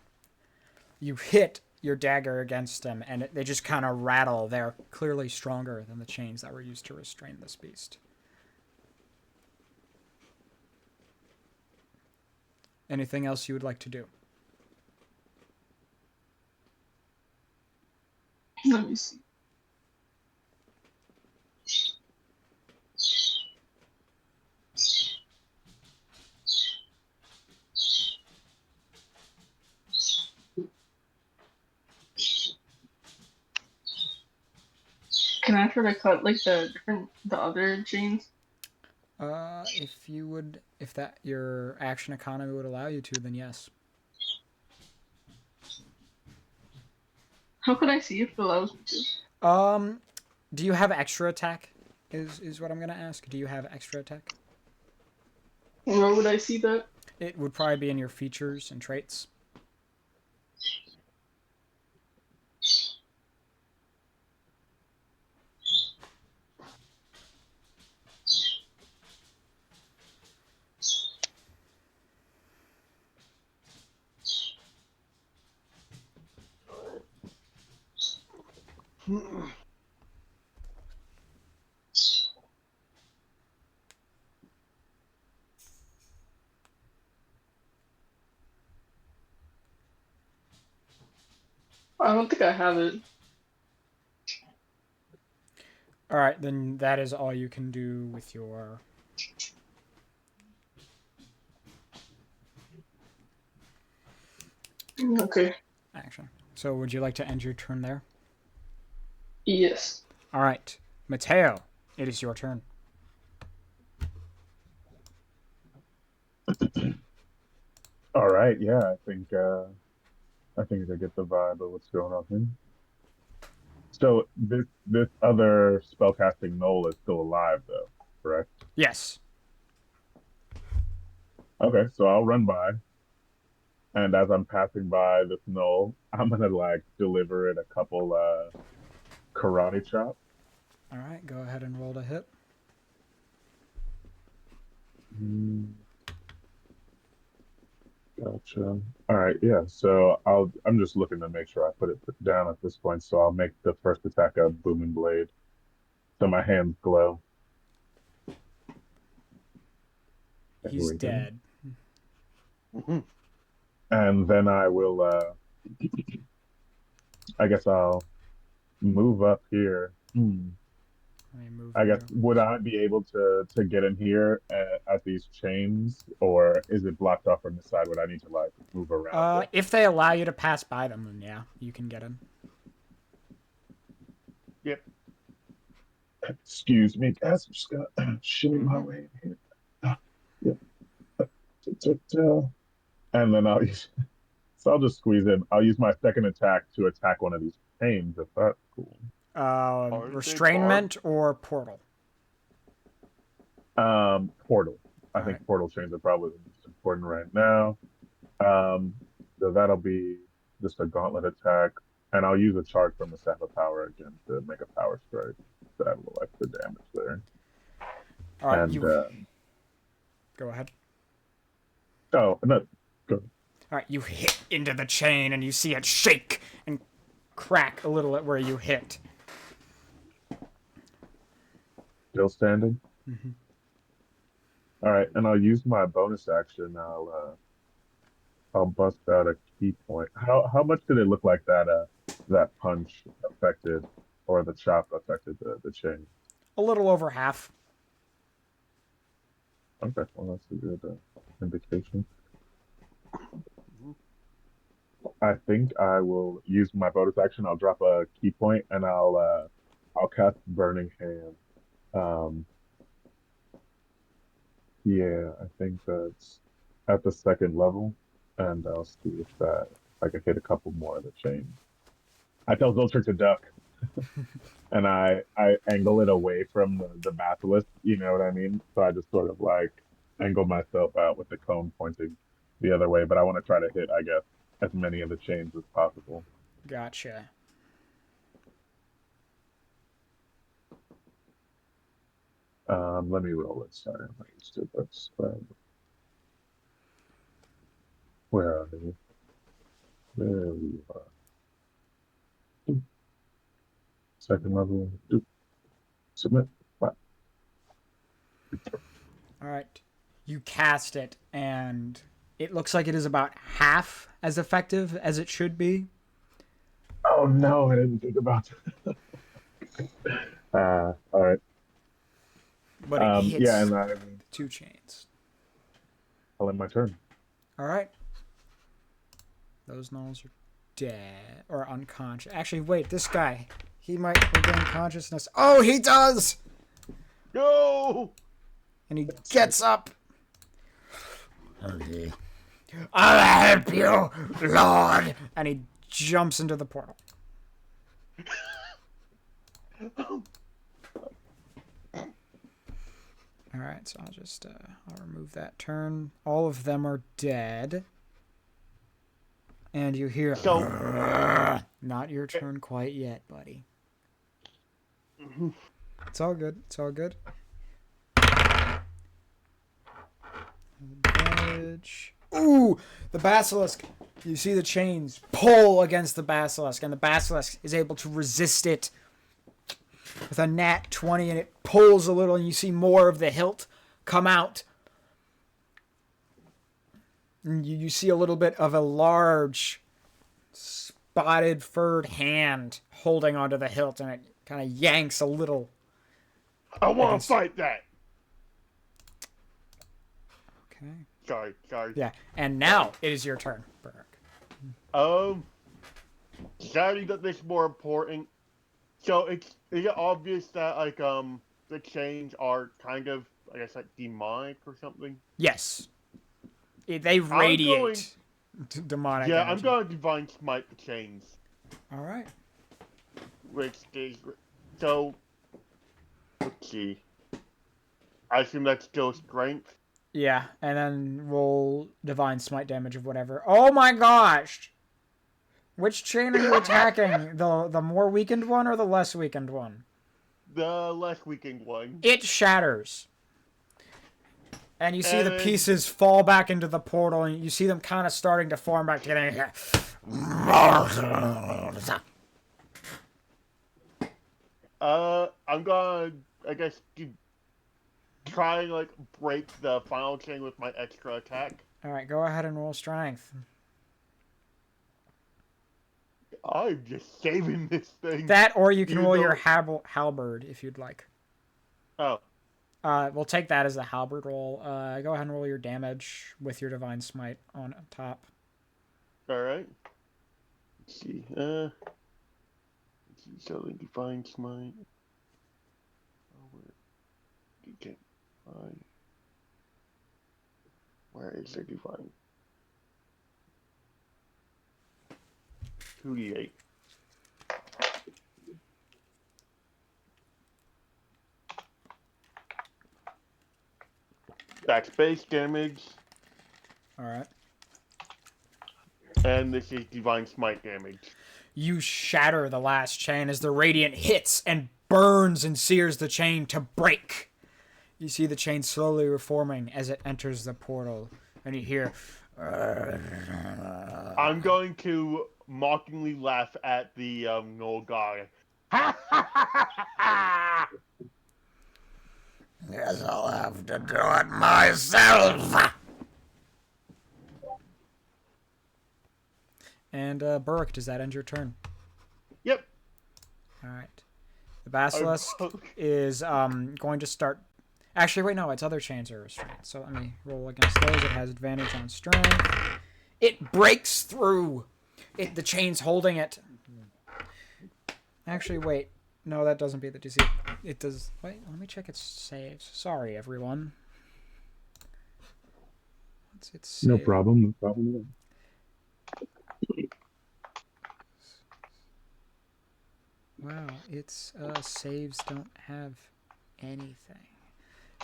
You hit your dagger against them, and they just kind of rattle. They're clearly stronger than the chains that were used to restrain this beast. Anything else you would like to do? Let me see. Can I try to cut like the other chains? If that your action economy would allow you to, then yes. How could I see if it allows me to? Do you have extra attack? Is what I'm gonna ask. Do you have extra attack? Where would I see that? It would probably be in your features and traits. I don't think I have it. All right, then that is all you can do with your. Okay. Action. So, would you like to end your turn there? Yes. All right, Mateo, it is your turn. All right, yeah, I think I get the vibe of what's going on here. So this other spellcasting knoll is still alive, though, correct? Yes. Okay, so I'll run by, and as I'm passing by this knoll, I'm gonna like deliver it a couple karate chops. All right, go ahead and roll to hit. Mm, Gotcha. All right, yeah. So I'm just looking to make sure I put it down at this point. So I'll make the first attack a booming blade. So my hands glow. There He's we go. dead. And then I will I guess I'll move up here. Let me move I guess you. would I be able to get in here at these chains, or is it blocked off from the side? Would I need to like move around it? If they allow you to pass by them, then yeah, you can get in. Yep. Excuse me, guys. I'm just gonna shimmy my way in here. Yep. And then I'll use, so I'll just squeeze in. I'll use my second attack to attack one of these chains, if that's cool. Aren't they Restrainment or portal? Portal. I All think right. portal chains are probably the most important right now. So that'll be just a gauntlet attack, and I'll use a charge from the staff of power again to make a power strike. So add a little extra damage there. All right, And go ahead. oh no, go. All right, you hit into the chain and you see it shake and crack a little at where you hit. Still standing. Mm-hmm. All right, and I'll use my bonus action. I'll bust out a key point. How much did it look like that punch affected or the chop affected the chain? A little over half. Okay, well that's a good indication. I think I will use my bonus action. I'll drop a key point and I'll cast Burning Hand. Um, yeah, I think that's at the second level, and I'll see if I can hit a couple more of the chains. I tell Zoltr to duck, and I angle it away from the basilisk. You know what I mean? So I just sort of like angle myself out with the cone pointing the other way, but I want to try to hit, I guess, as many of the chains as possible. Gotcha. Let me roll it. Sorry, I'm not used to this. Where are you? There you are. second level. Doop. Submit. What? All right. You cast it, and it looks like it is about half as effective as it should be. Oh no, I didn't think about that. All right. But it hits Yeah, and the 2 chains. I'll end my turn. All right. Those gnolls are dead or unconscious. Actually, wait, this guy, he might regain consciousness. Oh, he does! No! And he gets up. Okay. I'll help you, Lord! And he jumps into the portal. Alright, so I'll just, I'll remove that turn. All of them are dead. And you hear, So, not your turn quite yet, buddy. It's all good. It's all good. Advantage. Ooh, the basilisk. You see the chains pull against the basilisk, and the basilisk is able to resist it with a nat 20, and it pulls a little, and you see more of the hilt come out. And you see a little bit of a large, spotted, furred hand holding onto the hilt, and it kind of yanks a little. I want to fight that! Okay. Sorry. Yeah, and now it is your turn, Burke. Deciding that this is more important. So is it obvious that like the chains are kind of, I guess, like demonic or something? Yes. They radiate demonic Yeah, energy. I'm going to divine smite the chains. All right. Which is so. Let's see. I assume that's still strength. Yeah, and then roll divine smite damage of whatever. Oh my gosh! Which chain are you attacking? The more weakened one or the less weakened one? The less weakened one. It shatters. And you see the pieces fall back into the portal, and you see them kind of starting to form back together. I'm gonna, I guess, try and like break the final chain with my extra attack. All right, go ahead and roll strength. I'm just saving this thing. That, or you can roll your halberd if you'd like. Oh. We'll take that as the halberd roll. Go ahead and roll your damage with your divine smite on top. All right. Let's see. So the divine smite. Where is the divine? 2d8. That's base damage. Alright. And this is divine smite damage. You shatter the last chain as the radiant hits and burns and sears the chain to break. You see the chain slowly reforming as it enters the portal, and you hear... I'm going to mockingly laugh at the Noel guy. Guess I'll have to do it myself. And Burke, does that end your turn? Yep. All right. The basilisk is going to start. Actually, wait, no, its other chains are restrained. So let me roll against those. It has advantage on strength. It breaks through. The chain's holding it. Actually, wait. No, that doesn't beat the DC. It does. Wait, let me check its saves. Sorry, everyone. What's its save? No problem. No problem. Wow, its saves don't have anything.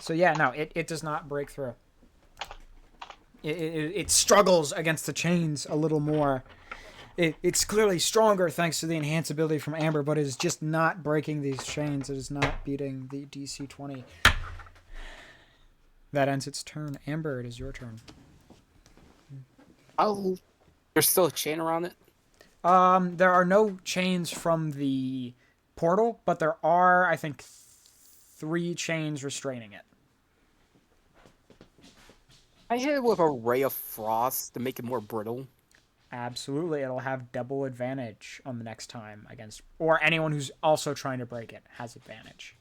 So yeah, no, it does not break through. It struggles against the chains a little more. It's clearly stronger thanks to the enhanced ability from Amber, but it is just not breaking these chains. It is not beating the DC 20. That ends its turn. Amber, it is your turn. Oh, there's still a chain around it? There are no chains from the portal, but there are, I think, 3 chains restraining it. I hit it with a ray of frost to make it more brittle. Absolutely, it'll have double advantage on the next time against, or anyone who's also trying to break it has advantage.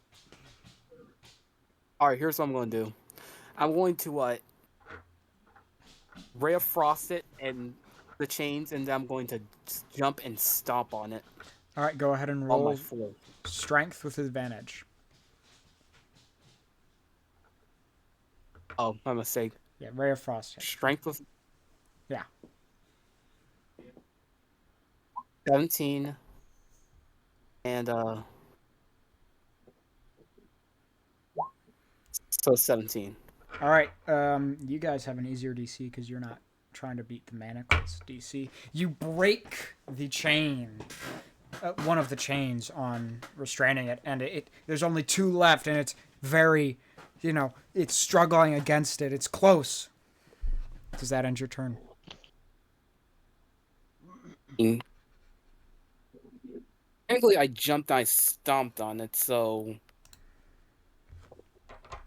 All right, here's what I'm going to do. I'm going to ray of frost it and the chains, and then I'm going to just jump and stomp on it. All right, go ahead and On roll my floor. strength with advantage. Oh, my mistake. Yeah, ray of frost. Strength with Yeah. 17 and so 17. All right, you guys have an easier DC because you're not trying to beat the manacles DC. You break the chain, one of the chains on restraining it, and there's only 2 left, and it's very, it's struggling against it. It's close. Does that end your turn? Technically, I jumped and I stomped on it, so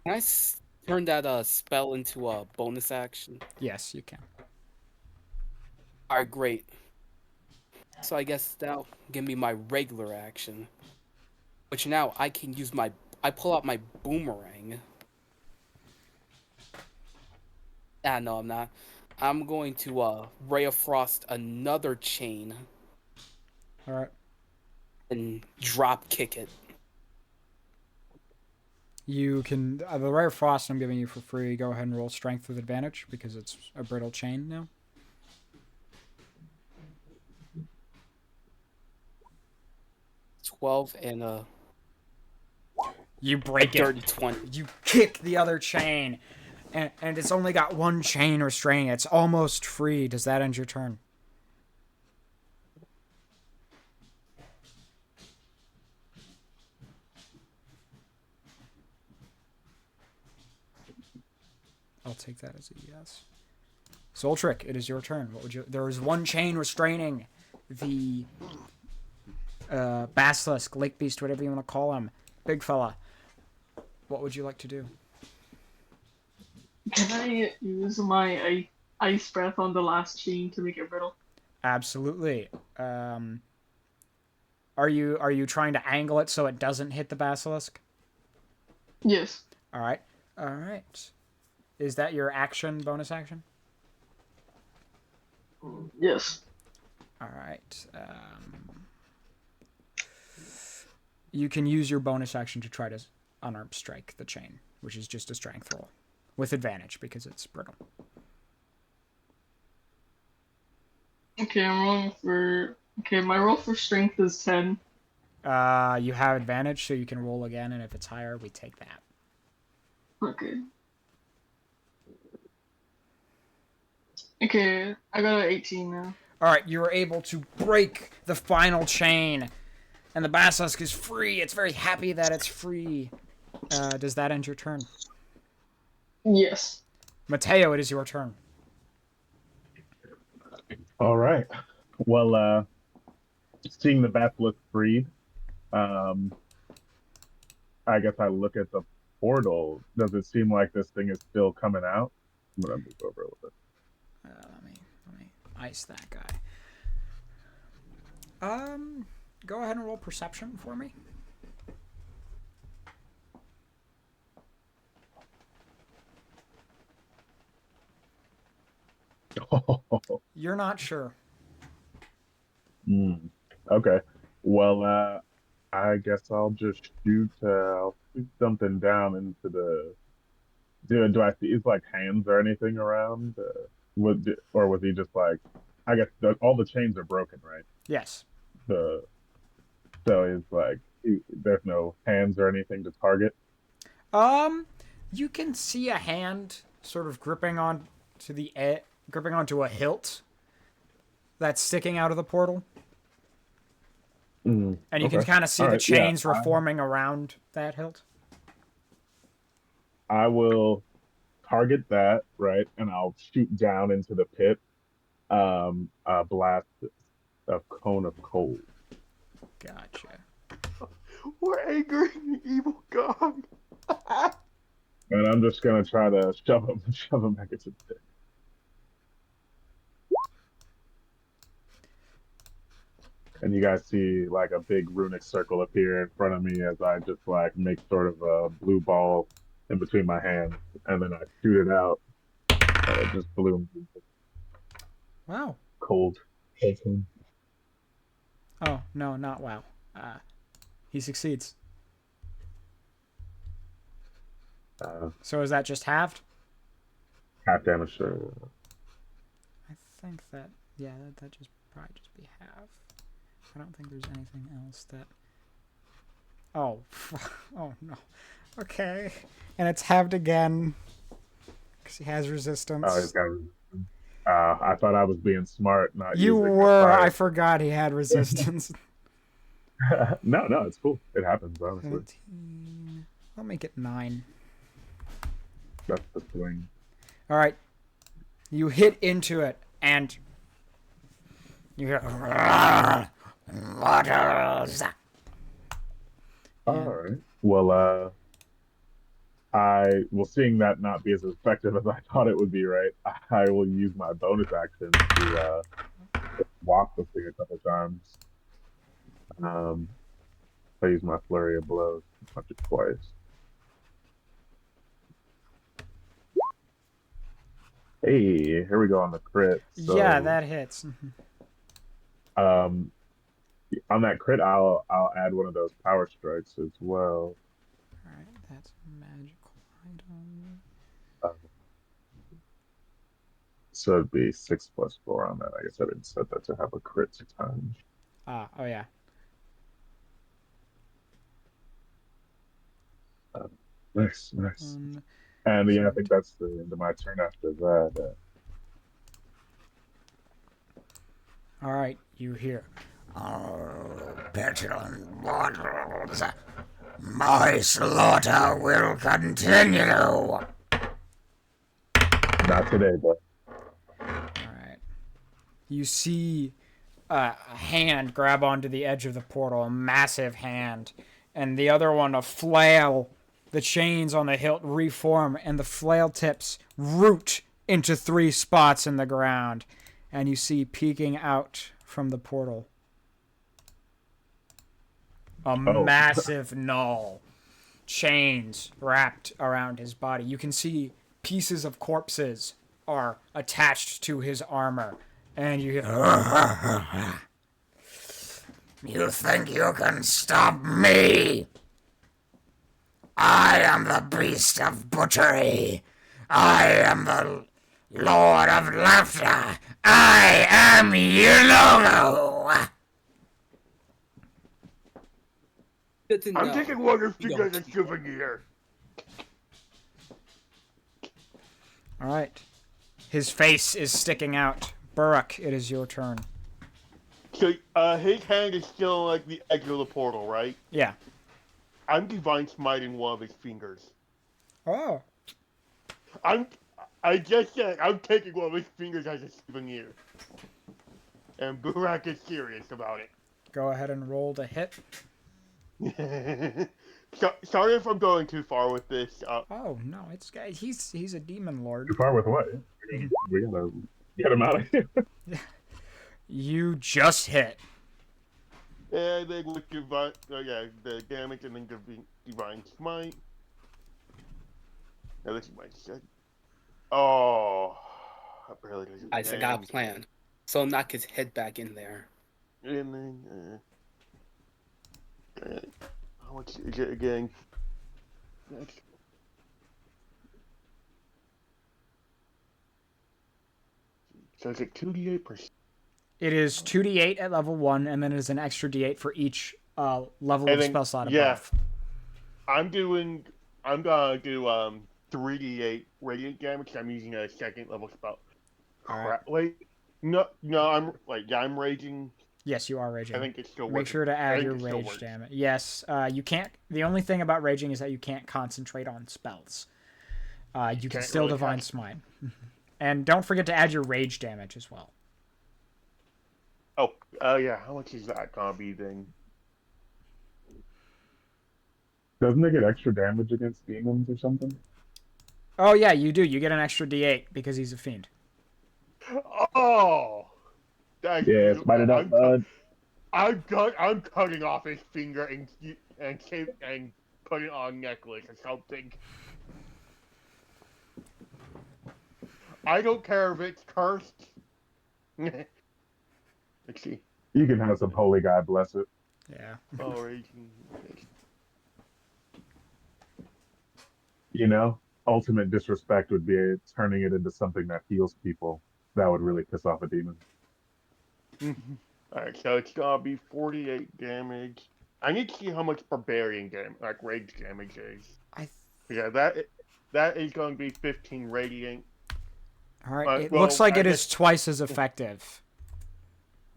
can I turn that spell into a bonus action? Yes, you can. Alright, great. So I guess that'll give me my regular action. Which now I can use I pull out my boomerang. Ah, no, I'm not. I'm going to Ray of Frost another chain All right. and drop kick it. You can, the Ray of Frost I'm giving you for free. Go ahead and roll strength with advantage because it's a brittle chain now. $12 and You break a dirty it. 20. You kick the other chain, and it's only got 1 chain restraining it. It's almost free. Does that end your turn? I'll take that as a yes. Soltrick, it is your turn. What would you? There is 1 chain restraining the basilisk, lake beast, whatever you want to call him, big fella. What would you like to do? Can I use my ice breath on the last chain to make it brittle? Absolutely. Are you trying to angle it so it doesn't hit the basilisk? Yes. All right. All right. Is that your action, bonus action? Yes. All right. You can use your bonus action to try to unarmed strike the chain, which is just a strength roll with advantage because it's brittle. Okay, I'm rolling for. Okay, my roll for strength is 10. You have advantage, so you can roll again, and if it's higher, we take that. Okay. Okay, I got an 18 now. All right, you are able to break the final chain, and the basilisk is free. It's very happy that it's free. Does that end your turn? Yes. Mateo, it is your turn. All right. Well, seeing the basilisk freed, I guess I look at the portal. Does it seem like this thing is still coming out? I'm gonna move over a little bit. Let me ice that guy. Go ahead and roll perception for me. You're not sure. Okay. Well, I guess I'll just I'll shoot something down into the. Do I see? Is like hands or anything around? Or was he just like? I guess all the chains are broken, right? Yes. So it's like there's no hands or anything to target. You can see a hand sort of gripping onto a hilt that's sticking out of the portal. And you can kind of see the chains reforming around that hilt. I will target that, right? And I'll shoot down into the pit. A blast of cone of cold. Gotcha. We're angering the evil god. And I'm just gonna try to shove him back into the pit. And you guys see like a big runic circle appear in front of me as I just like make sort of a blue ball in between my hands, and then I shoot it out, and it just blew me Wow. cold. Oh, no, not wow. He succeeds. So is that just halved? Half damage. Sure. I think that, yeah, that just probably just be half. I don't think there's anything else that... Oh. Oh, no. Okay. And it's halved again. Because he has resistance. Oh, he's got resistance. I thought I was being smart, not You using were. fire. I forgot he had resistance. No, it's cool. It happens, honestly. 17. I'll make it 9. That's the swing. All right. You hit into it, and you hear... Waters. All right. Well, seeing that not be as effective as I thought it would be, right? I will use my bonus action to walk the thing a couple times. I use my flurry of blows, punch it twice. Hey, here we go on the crit. So, Yeah, that hits. on that crit, I'll add one of those power strikes as well. All right, that's a magical item. So it'd be 6 + 4 on that. I guess I didn't set that to have a crit 6 times. Oh yeah. Nice. And yeah, I think that's the end of my turn after that. All right, you hear. Oh, petulant waters, my slaughter will continue. Not today, but All right. You see a hand grab onto the edge of the portal, a massive hand, and the other one a flail. The chains on the hilt reform, and the flail tips root into 3 spots in the ground. And you see peeking out from the portal a massive gnoll. Chains wrapped around his body. You can see pieces of corpses are attached to his armor. And you hear... You think you can stop me? I am the beast of butchery. I am the Lord of Laughter. I am Yellow. I'm taking one of you guys as a souvenir. All right. His face is sticking out. Burrock, it is your turn. So, his hand is still like the edge of the portal, right? Yeah. I'm divine smiting one of his fingers. Oh. I just said I'm taking one of his fingers as a souvenir. And Burak is serious about it. Go ahead and roll to hit. Sorry if I'm going too far with this. Oh no, he's a demon lord. too far with what? We gotta get him out of here. You just hit. And then with divine, the damage and then divine smite. Now this is my second. Oh, I barely got it. I got a plan. So knock his head back in there. And then, how much is it again? So is it 2d8%? It is 2d8 at level 1, and then it is an extra d8 for each level of spell slot above. I'm gonna do 3d8 radiant damage. I'm using a 2nd level spell. Right. Wait, no, I'm raging. Yes, you are raging. I think it's still working. Make sure to add your rage damage. Yes, you can't. The only thing about raging is that you can't concentrate on spells. You can still divine smite, and don't forget to add your rage damage as well. Oh, yeah. How much is that gonna be then? Doesn't it get extra damage against demons or something? Oh yeah, you do. You get an extra D8 because he's a fiend. Oh, that's Yeah, smite it up, bud. I'm cutting off his finger and putting it on a necklace or something. I don't care if it's cursed. Let's see. You can have some holy guy bless it. Yeah. Oh, You know, ultimate disrespect would be turning it into something that heals people. That would really piss off a demon. Alright, so it's gonna be 48 damage. I need to see how much barbarian damage, like rage damage is. Yeah, that is gonna be 15 radiant. All right. It Well, looks like I it is guess- twice as effective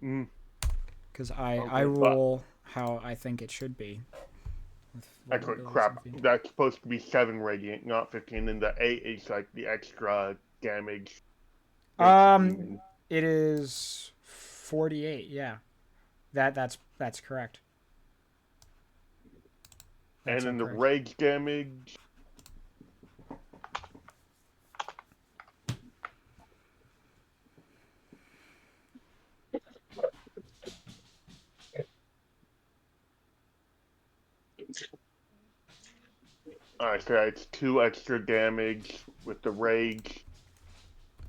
Mm, because I Okay, roll how I think it should be. with actually, vulnerabilities crap. and fiend. That's supposed to be 7 radiant, not 15. And the 8 is like the extra damage. It is 48. Yeah, that's correct. And That's then the correct. rage damage. Alright, so that's 2 extra damage with the rage.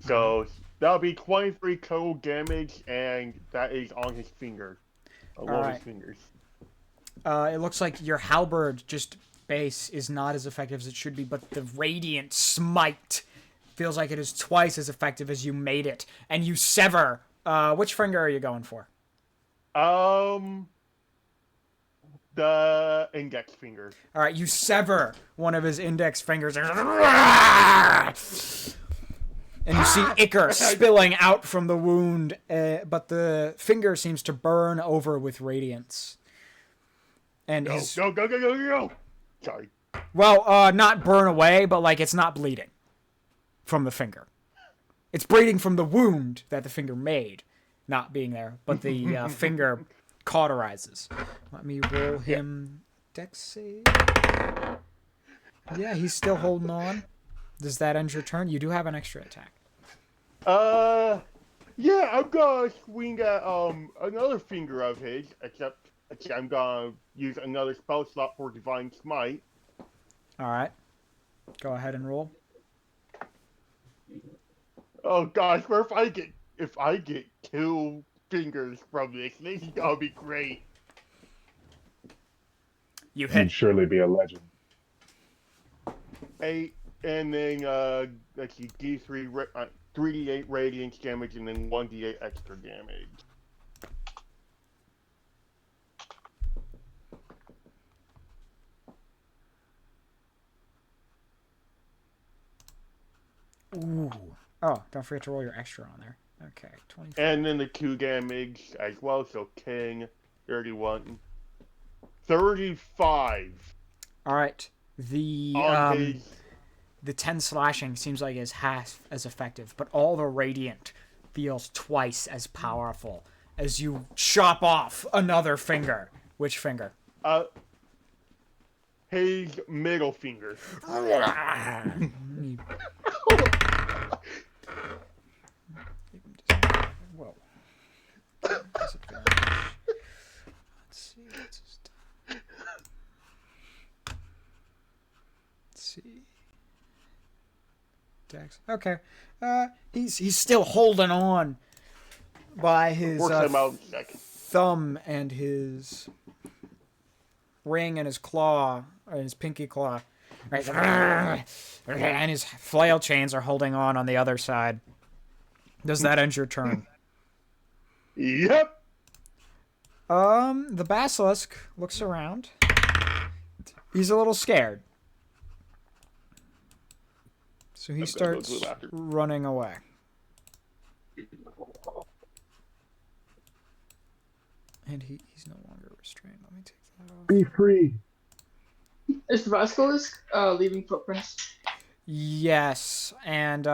So that'll be 23 total damage, and that is on his finger. I love his Alright. fingers. It looks like your halberd just base is not as effective as it should be, but the radiant smite feels like it is twice as effective as you made it, and you sever. Which finger are you going for? The index finger. All right, you sever one of his index fingers, and you see ichor spilling out from the wound, but the finger seems to burn over with radiance. And Go, his go. Sorry. well, not burn away, but like it's not bleeding from the finger. It's bleeding from the wound that the finger made, not being there, but the finger cauterizes. Let me roll him dex save. Yeah, he's still holding on. Does that end your turn? You do have an extra attack. Yeah, I'm gonna swing at another finger of his, except I'm gonna use another spell slot for Divine Smite. All right. Go ahead and roll. Oh gosh, where if I get 2 fingers from this is gonna be great. You You'd hit. surely be a legend. 8, and then let's see, D3 3d8 radiant damage, and then 1d8 extra damage. Ooh. Oh, don't forget to roll your extra on there. Okay, 24. And then the 2 damage as well, so 10, 31, 35 All right. The on his. the 10 slashing seems like it's half as effective, but all the radiant feels twice as powerful as you chop off another finger. Which finger? His middle finger. Whoa. Disadvantage. Let's see. Let's see. Dex. Okay. He's still holding on by his Works him out in a second. thumb and his ring and his claw, or his pinky claw. Right. And his flail chains are holding on the other side. Does that end your turn? Yep. The basilisk looks around. He's a little scared. So he starts running away. And he's no longer restrained. Let me take that off. Be free. Is the basilisk leaving footprints? Yes, and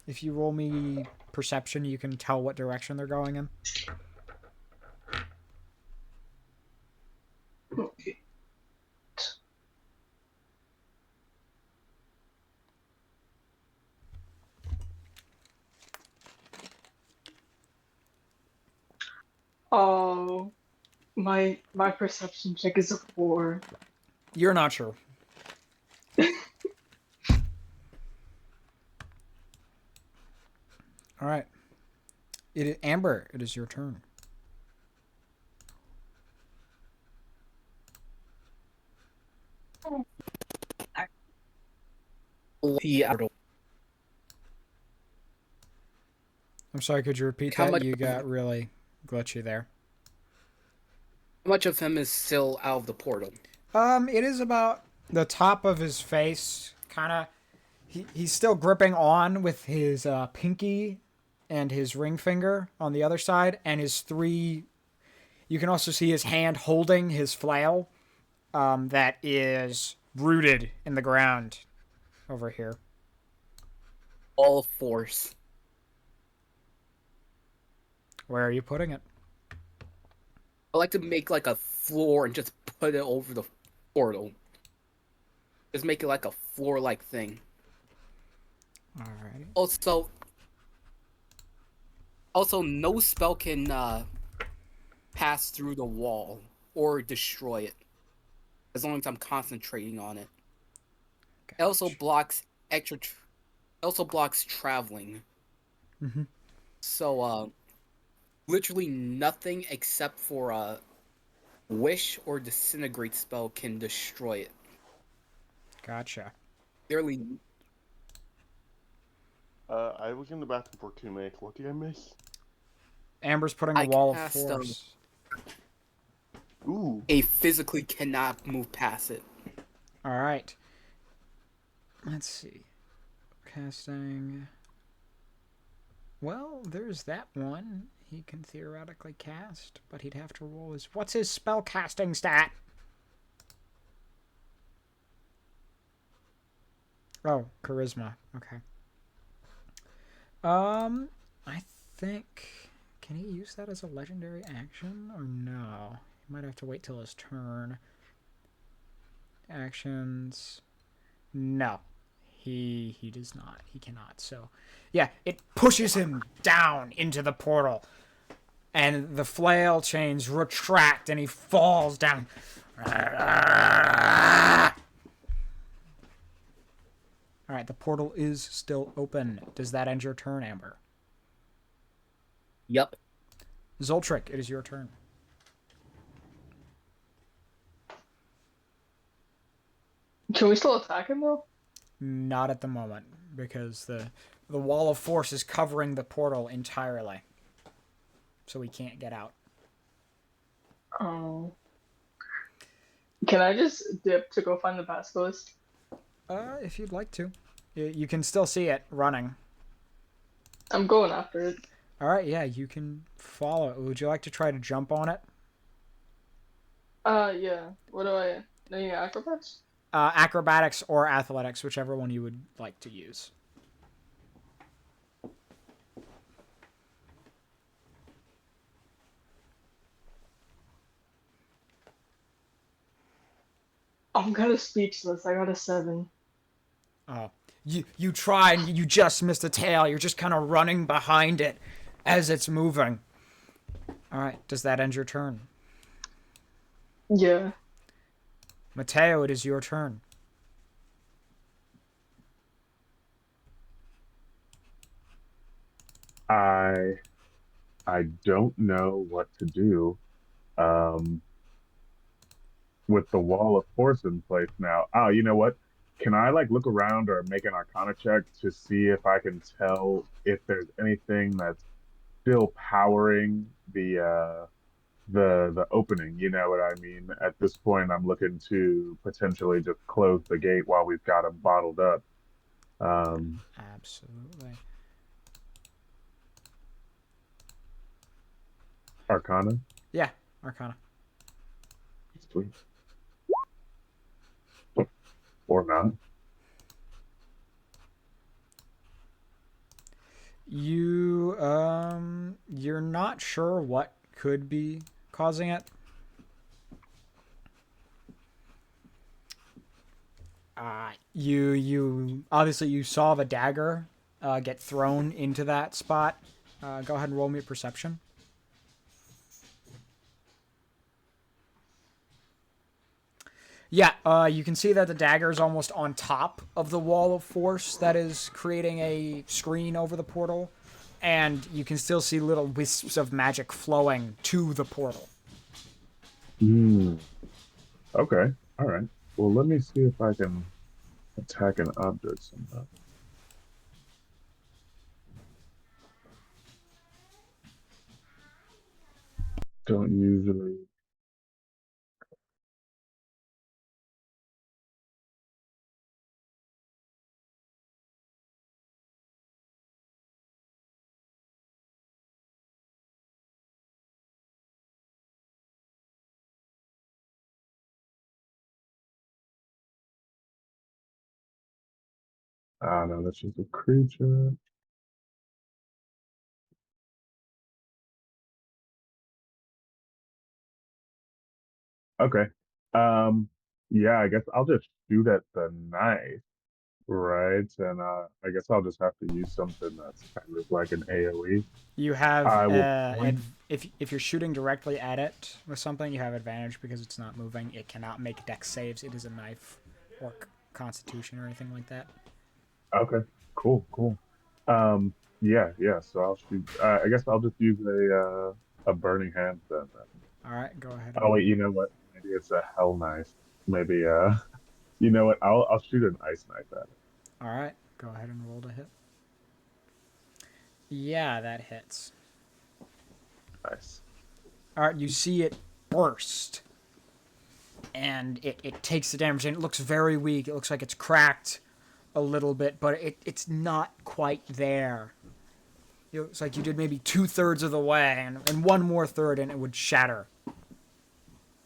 if you roll me perception, you can tell what direction they're going in. Okay. Oh, my perception check is a 4. You're not sure. All right. Amber, it is your turn. Yeah. I'm sorry, could you repeat How that? much- You got really glitchy there. How much of him is still out of the portal? It is about the top of his face, kind of. He's still gripping on with his pinky and his ring finger on the other side, and his 3. You can also see his hand holding his flail, that is rooted in the ground over here. All force. Where are you putting it? I like to make like a floor and just put it over the portal. Just make it like a floor-like thing. Alrighty. Also, no spell can pass through the wall or destroy it, as long as I'm concentrating on it. Gotcha. It also blocks traveling. Mm-hmm. So, literally nothing except for a wish or disintegrate spell can destroy it. Gotcha. Literally, I was in the bathroom for 2 minutes. What did I miss? Amber's putting a I wall of cast, force. Ooh. a physically cannot move past it. All right. Let's see. Casting. Well, there's that one he can theoretically cast, but he'd have to roll his. What's his spell casting stat? Oh, charisma. Okay. I think. Can he use that as a legendary action or no? He might have to wait till his turn. Actions. No. He does not. He cannot. So, yeah, it pushes him down into the portal. And the flail chains retract and he falls down. All right, the portal is still open. Does that end your turn, Amber? Yep. Zoltric, it is your turn. Can we still attack him though? Not at the moment, because the wall of force is covering the portal entirely. So we can't get out. Oh. Can I just dip to go find the basilisk? If you'd like to. You can still see it running. I'm going after it. Alright, yeah, you can follow it. Would you like to try to jump on it? Yeah. What do I... Any acrobats? Acrobatics or athletics, whichever one you would like to use. I'm kind of speechless. I got a 7. Oh. You try and you just miss the tail. You're just kind of running behind it as it's moving. Alright, does that end your turn? Yeah. Mateo, it is your turn. I don't know what to do. With the wall of force in place now. Oh, you know what? Can I like look around or make an Arcana check to see if I can tell if there's anything that's still powering the opening? You know what I mean? At this point, I'm looking to potentially just close the gate while we've got them bottled up. Absolutely. Arcana, Yeah, Arcana. sweet. Or not. You're not sure what could be causing it. You obviously you saw the dagger get thrown into that spot. Go ahead and roll me a perception. Yeah, you can see that the dagger is almost on top of the wall of force that is creating a screen over the portal, and you can still see little wisps of magic flowing to the portal. Hmm. Okay. All right. Well, let me see if I can attack an object somehow. Don't usually. Ah, no, that's just a creature. Okay. Yeah, I guess I'll just shoot at the knife, right? And I guess I'll just have to use something that's kind of like an AoE. You have I will point. if you're shooting directly at it with something, you have advantage because it's not moving. It cannot make dex saves. It is a knife or constitution or anything like that. Okay, cool. Yeah, yeah. So I'll shoot. I guess I'll just use a burning hand then. All right, go ahead Oh and wait, you know what? Maybe it's a hell knife. Maybe you know what? I'll shoot an ice knife at it. all right, go ahead and roll to hit. Yeah, that hits. Nice. All right, you see it burst, and it takes the damage, and it looks very weak. It looks like it's cracked a little bit, but it's not quite there. It's like you did maybe 2/3 of the way, and one more third, and it would shatter.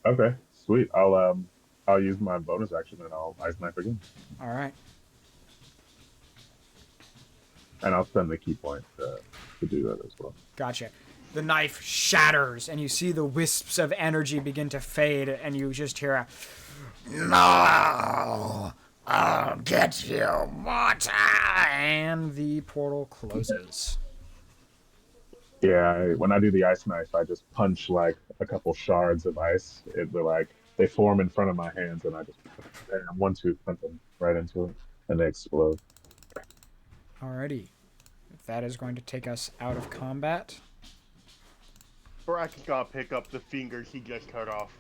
Okay, sweet. I'll use my bonus action and I'll ice knife again, All right. and I'll spend the key point to do that as well. Gotcha. The knife shatters, and you see the wisps of energy begin to fade, and you just hear a, "No! I'll get you, mortar!" And the portal closes. Yeah, when I do the ice knife, I just punch like a couple shards of ice. They're like they form in front of my hands, and I just bam, 1-2 punch them right into it, and they explode. Alrighty. That is going to take us out of combat. Brack's gotta pick up the fingers he just cut off.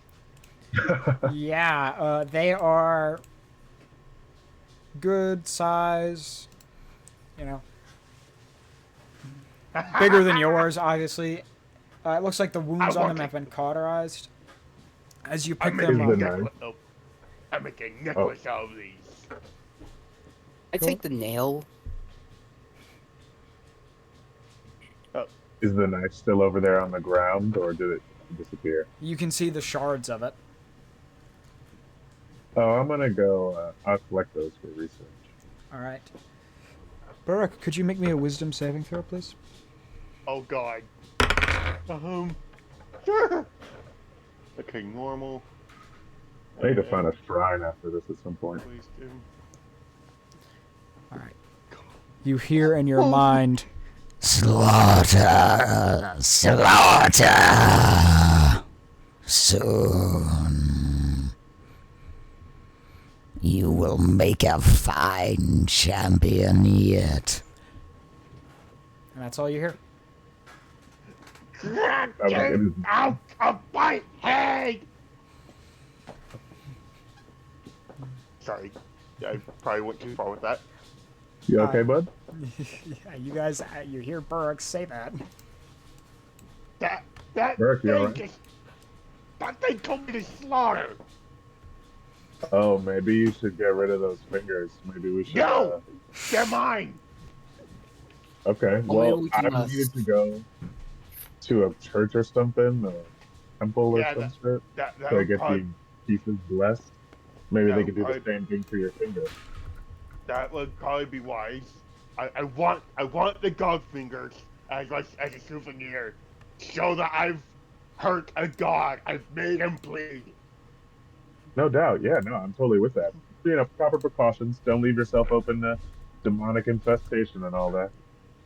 Yeah, they are good size, you know, bigger than yours, obviously. It looks like the wounds on them have been cauterized. As you pick them the up, knife. I'm making necklace out of these. I take the nail. Is the knife still over there on the ground, or did it disappear? you can see the shards of it. Oh, I'm gonna go. I'll collect those for research. All right. Burke, could you make me a wisdom saving throw, please? Oh god. Sure. Okay, normal. I need to find a shrine after this at some point. Please do. All right. You hear in your mind, "Slaughter! Slaughter! Soon you will make a fine champion yet." And that's all you hear. Get Okay, it is- out of my head! Sorry. I probably went too far with that. You okay, bud? Yeah, you guys, you hear Burke say that. That Burke, you thing alright? just... That thing told me to slaughter! Oh, maybe you should get rid of those fingers. Maybe we should. No! They're mine! Okay. Only Well, we I can, needed to go to a church or something, a temple or Yeah, some shit, That to would get probably... these pieces blessed. Maybe That they would could do the probably- same thing for your finger. That would probably be wise. I want the god fingers as a souvenir. Show that I've hurt a god. I've made him bleed. No doubt. Yeah, no, I'm totally with that. You know, proper precautions. Don't leave yourself open to demonic infestation and all that.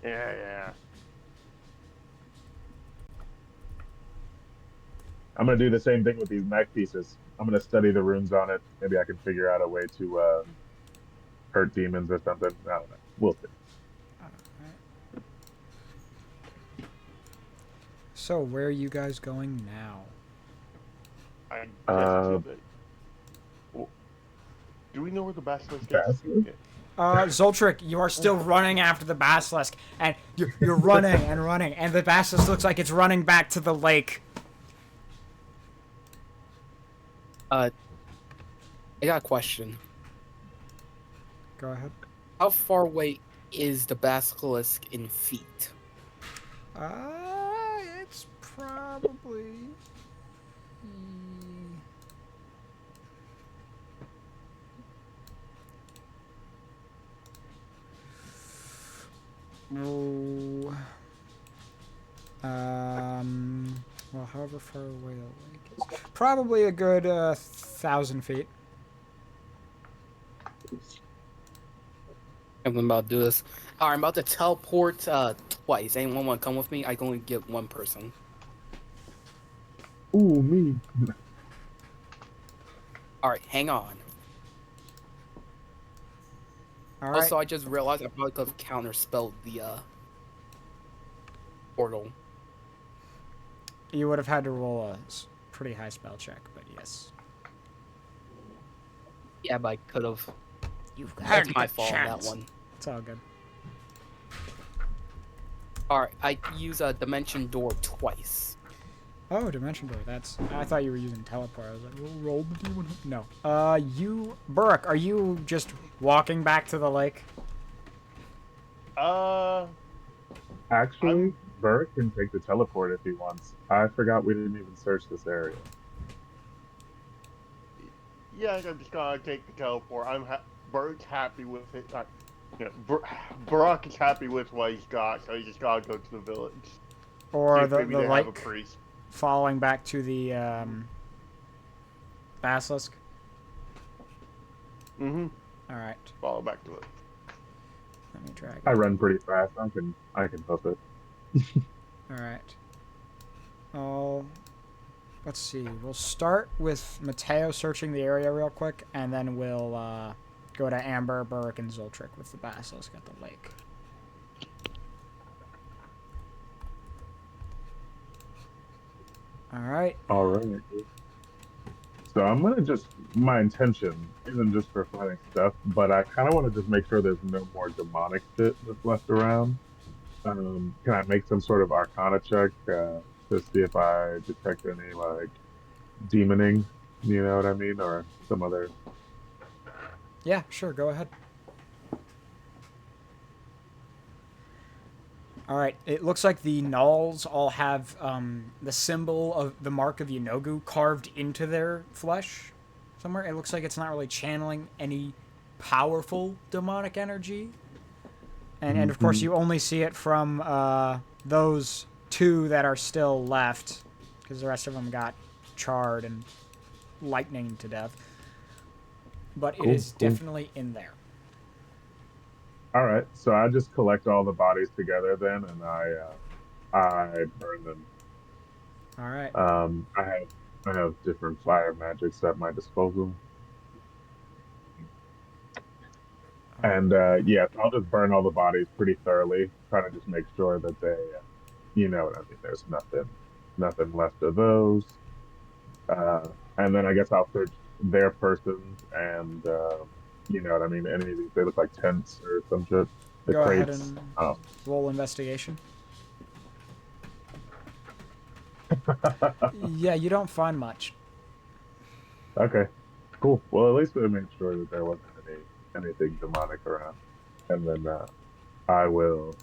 Yeah. I'm gonna do the same thing with these mech pieces. I'm gonna study the runes on it. Maybe I can figure out a way to hurt demons or something. I don't know. We'll see. So, where are you guys going now? I just Uh, did it. Well, do we know where the basilisk is? Basilisk? Yeah. Zoltric, you are still running after the basilisk, and you're running and running, and the basilisk looks like it's running back to the lake. I got a question. Go ahead. How far away is the basilisk in feet? It's probably... Oh... Well, however far away the lake is. Probably a good 1,000 feet. I'm about to do this. Alright, I'm about to teleport twice. Anyone want to come with me? I can only get one person. Ooh, me. Alright, hang on. All right. Also, I just realized I probably could have counterspelled the portal. You would have had to roll a pretty high spell check, but yes. Yeah, but I could have. You've That's my fault on that one. It's all good. Alright, I use a dimension door twice. Oh, dimension door. That's. I thought you were using teleport. I was like, we'll roll the D100. No. Burke, are you just walking back to the lake? Actually, Burke can take the teleport if he wants. I forgot we didn't even search this area. Yeah, I'm just gonna take the teleport. Bert's happy with it. Brock is happy with what he's got, so he just gotta go to the village. Or the maybe they have a lake priest. falling back to the basilisk? Mm-hmm. Alright. Follow back to it. Let me drag it. I run pretty fast. I can help it. Alright. Oh, let's see. We'll start with Mateo searching the area real quick, and then we'll go to Amber, Burke, and Zoltric with the basilisk at the lake. Alright. All right. So I'm gonna my intention isn't just for finding stuff, but I kind of want to just make sure there's no more demonic shit that's left around. Can I make some sort of Arcana check to see if I detect any like demoning? You know what I mean, or some other. Yeah, sure, go ahead. Alright, it looks like the Nulls all have the symbol of the mark of Yunogu carved into their flesh somewhere. It looks like it's not really channeling any powerful demonic energy. And of course, you only see it from those two that are still left, because the rest of them got charred and lightning to death. But it is definitely in there. All right, so I just collect all the bodies together then, and I burn them. All right. I have different fire magics at my disposal, and yeah, I'll just burn all the bodies pretty thoroughly, trying to just make sure that they, you know what I mean. There's nothing left of those, and then I guess I'll search their persons and. You know what I mean? Any of these, they look like tents or some shit. The Go crates. ahead and roll investigation. Yeah, you don't find much. Okay, cool. Well, at least we made sure that there wasn't anything demonic around. And then I will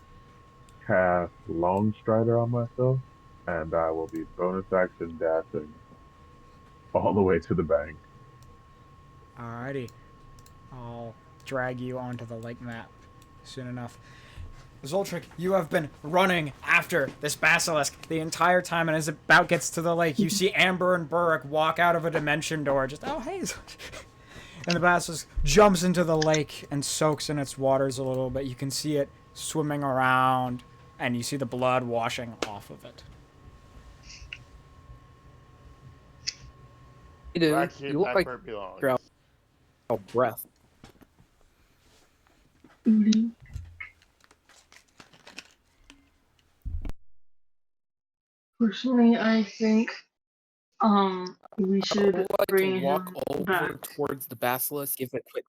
cast Long Strider on myself, and I will be bonus action dashing all the way to the bank. Alrighty. I'll drag you onto the lake map soon enough. Zoltric, you have been running after this basilisk the entire time, and as it about gets to the lake, you see Amber and Burke walk out of a dimension door. Just, oh, hey. And the basilisk jumps into the lake and soaks in its waters a little bit. You can see it swimming around, and you see the blood washing off of it. Dude, Ratchet you look back like where it belongs. you're out of breath. Booty. Personally, I think we I should would like bring to walk him over back. towards the basilisk, give it a quick.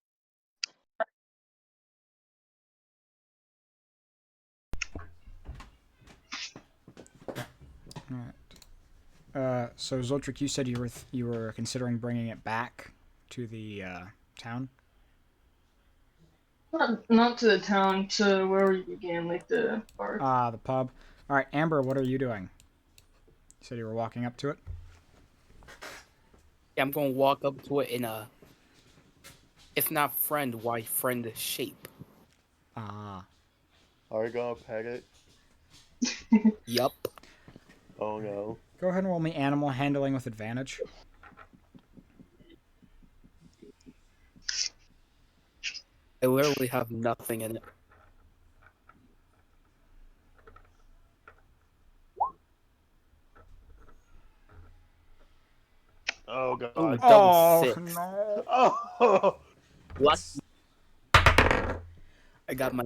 So Zoltrik, you said you were considering bringing it back to the town. Not to the town, to where we began, like the park. Ah, the pub. All right, Amber, what are you doing? You said you were walking up to it. Yeah, I'm gonna walk up to it in a, if not friend, why friend shape. Ah. Are you gonna pet it? Yup. Oh no. Go ahead and roll me animal handling with advantage. I literally have nothing in it. Oh Ooh, god. double Oh 6. no! Oh. Lucky. I got my.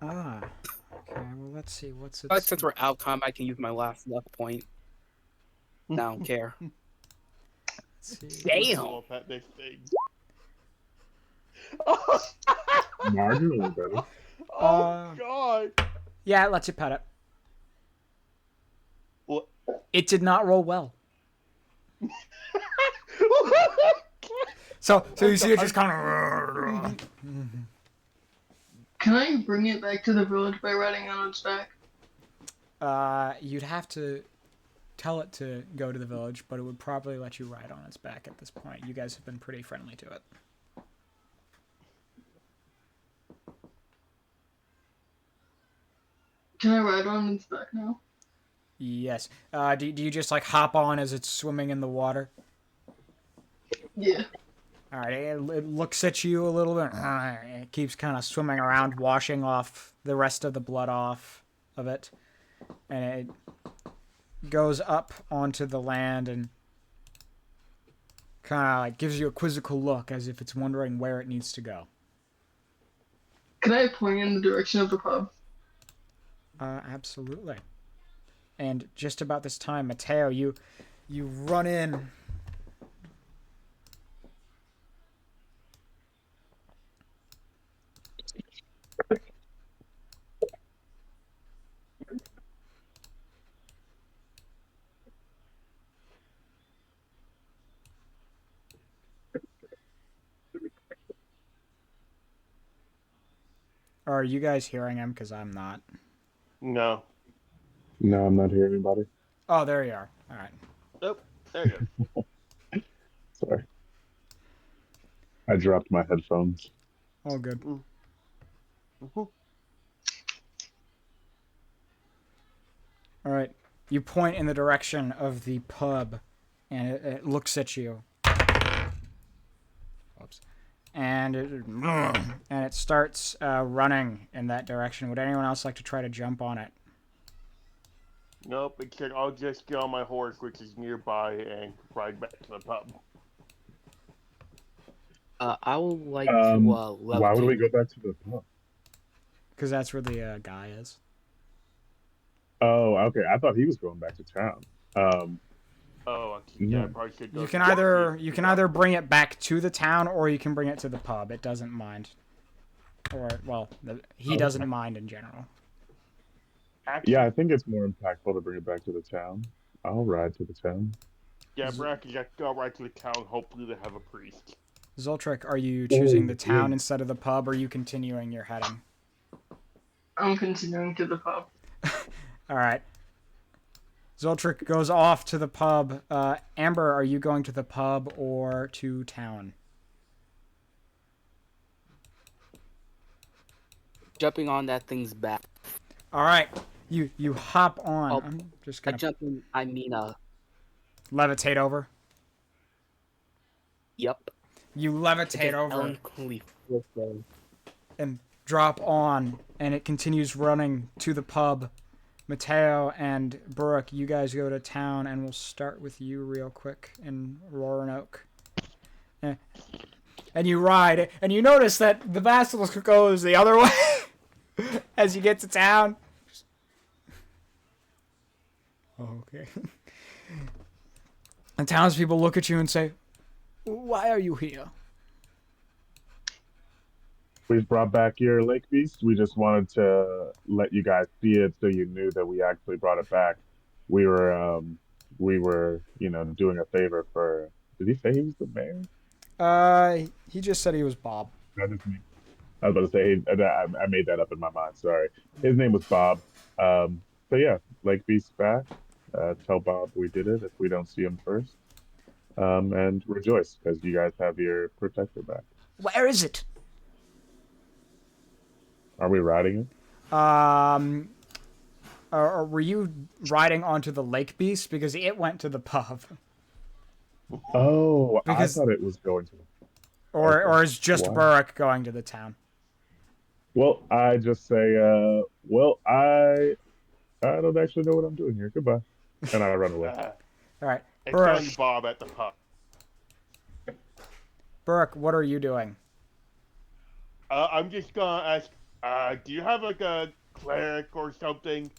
Ah. Okay. Well, let's see. What's But its? since we're outcome, I can use my last luck point. I don't care. Let's see. Damn. We'll pet this thing. Oh, Marginally better. god. Yeah, it lets you pet it. What? It did not roll well. So you see it just kind of. Can I bring it back to the village by riding on its back? You'd have to tell it to go to the village, but it would probably let you ride on its back at this point. You guys have been pretty friendly to it. Can I ride on its back now? Yes. Do you just like hop on as it's swimming in the water? Yeah. All right. It looks at you a little bit. It keeps kind of swimming around, washing off the rest of the blood off of it, and it goes up onto the land and kind of like gives you a quizzical look as if it's wondering where it needs to go. Can I point in the direction of the pub? Absolutely. And just about this time, Mateo, you run in. Are you guys hearing him? Because I'm not. No. No, I'm not hearing anybody. Oh, there you are. All right. Oh, there you go. Sorry. I dropped my headphones. All good. Mm-hmm. All right. You point in the direction of the pub, and it looks at you. Oops. And it starts running in that direction. Would anyone else like to try to jump on it? Nope, except I'll just get on my horse, which is nearby, and ride back to the pub. I would like to levitate. Why would we go back to the pub? Because that's where the guy is. Oh, okay. I thought he was going back to town. Oh, yeah, I No. probably should go. You can either bring it back to the town or you can bring it to the pub. It doesn't mind. Or well, he doesn't mind in general. Actually, Yeah, I think it's more impactful to bring it back to the town. I'll ride to the town. yeah, Bracky, just go right to the town. Hopefully, they have a priest. Zoltrik, are you choosing the town yeah. instead of the pub, or are you continuing your heading? I'm continuing to the pub. All right. Zoltrik goes off to the pub. Amber, are you going to the pub or to town? Jumping on that thing's back. All right. You hop on. Oh, I'm just I gonna jumping. I mean, levitate over. Yep. You levitate over Eloquently and drop on, and it continues running to the pub. Mateo and Burke, you guys go to town, and we'll start with you real quick in Roanoke. Eh. And you ride, and you notice that the basilisk goes the other way as you get to town. Okay. And townspeople look at you and say, "Why are you here?" We brought back your lake beast. We just wanted to let you guys see it so you knew that we actually brought it back. We were, doing a favor for. Did he say he was the mayor? He just said he was Bob. That is me. I was about to say I made that up in my mind. Sorry, his name was Bob. So yeah, Lake Beast's back. Tell Bob we did it if we don't see him first. And rejoice because you guys have your protector back. Where is it? Are we riding it? Or were you riding onto the lake beast? Because it went to the pub. Oh, Because- I thought it was going to. Or is just Why? Burke going to the town? Well, I just say, I don't actually know what I'm doing here. Goodbye, and I run away. All right, And Burke. tell you Bob at the pub. Burke, what are you doing? I'm just gonna ask, do you have like a cleric or something?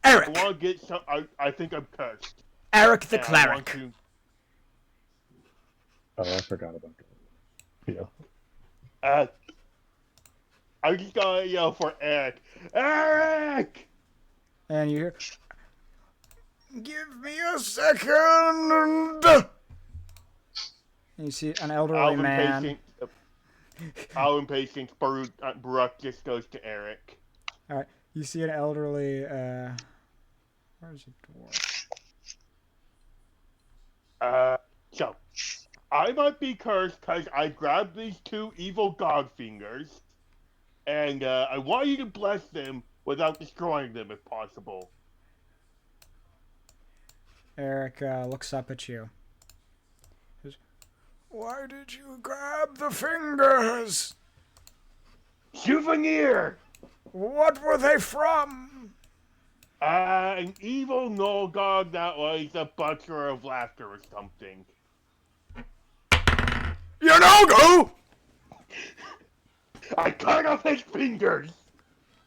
Eric! I want to get some. I think I'm cursed. Eric the and I want cleric. to- Oh, I forgot about that. Yeah. I'm just gonna yell for Eric. Eric! And you hear, "Give me a second." And you see an elderly man. How impatient Baruch just goes to Eric. All right, you see an elderly. Where's a dwarf? So, I might be cursed because I grabbed these two evil god fingers, and I want you to bless them without destroying them if possible. Eric looks up at you. Says, "Why did you grab the fingers? Souvenir! What were they from?" An evil null god that was a butcher of laughter or something. You know, go! I cut off his fingers!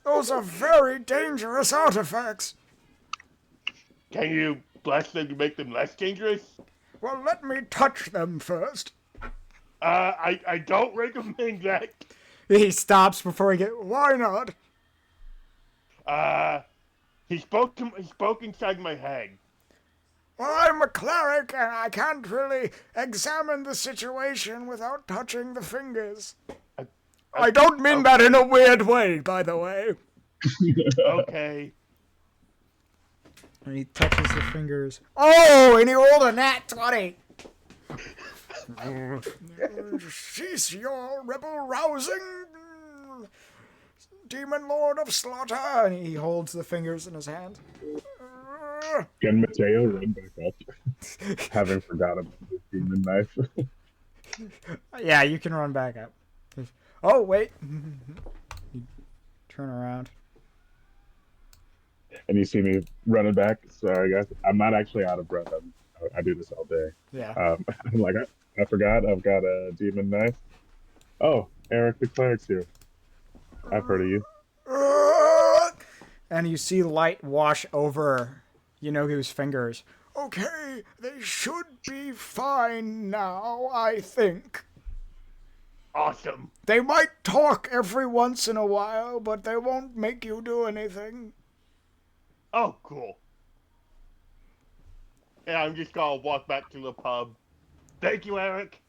Those are very dangerous artifacts. Can you bless them to make them less dangerous? Well, let me touch them first. I don't recommend that. He stops before he gets. Why not? He spoke inside my head. Well, I'm a cleric and I can't really examine the situation without touching the fingers. I don't mean that in a weird way, by the way. Okay. And he touches the fingers. Oh, and he rolled a nat 20. Cease your rebel rousing, demon lord of slaughter. And he holds the fingers in his hand. Can Mateo run back up, having forgotten about the demon knife? Yeah, you can run back up. Oh, wait. You turn around. And you see me running back. Sorry, guys. I'm not actually out of breath. I do this all day. Yeah. I'm like, I forgot. I've got a demon knife. Oh, Eric the cleric's here. I've heard of you. And you see light wash over Yanogu's fingers. Okay, they should be fine now, I think. Awesome. They might talk every once in a while, but they won't make you do anything. Oh, cool. Yeah, I'm just gonna walk back to the pub. Thank you, Eric.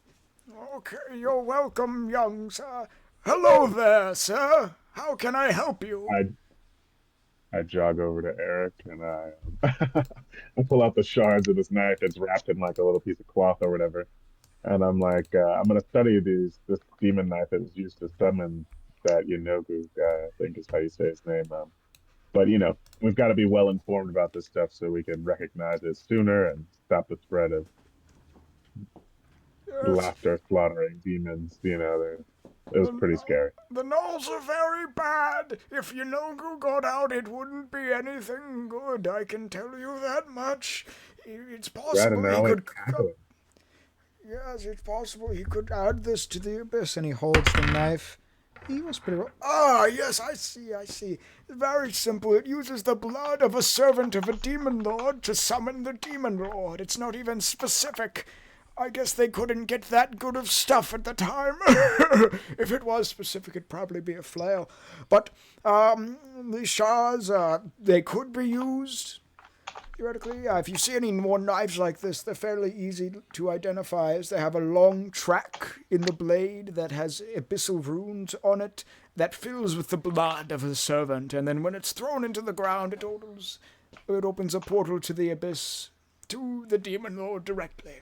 Okay, you're welcome, young sir. Hello there, How can I help you? I jog over to Eric and I pull out the shards of this knife. It's wrapped in like a little piece of cloth or whatever. And I'm like, I'm gonna study this demon knife that was used to summon that Yanogu guy, I think is how you say his name. But we've got to be well informed about this stuff so we can recognize it sooner and stop the spread of laughter slaughtering demons. It was pretty scary. The gnolls are very bad. If Yanogu got out, it wouldn't be anything good. I can tell you that much. It's Right, possible and they're he only could. cackling. Yes, it's possible he could add this to the abyss. And he holds the knife. He was pretty well. Ah, yes, I see. Very simple. It uses the blood of a servant of a demon lord to summon the demon lord. It's not even specific. I guess they couldn't get that good of stuff at the time. If it was specific, it'd probably be a flail. But the shards, they could be used. Theoretically, if you see any more knives like this, they're fairly easy to identify, as they have a long track in the blade that has abyssal runes on it that fills with the blood of a servant, and then when it's thrown into the ground, it opens a portal to the abyss, to the demon lord directly.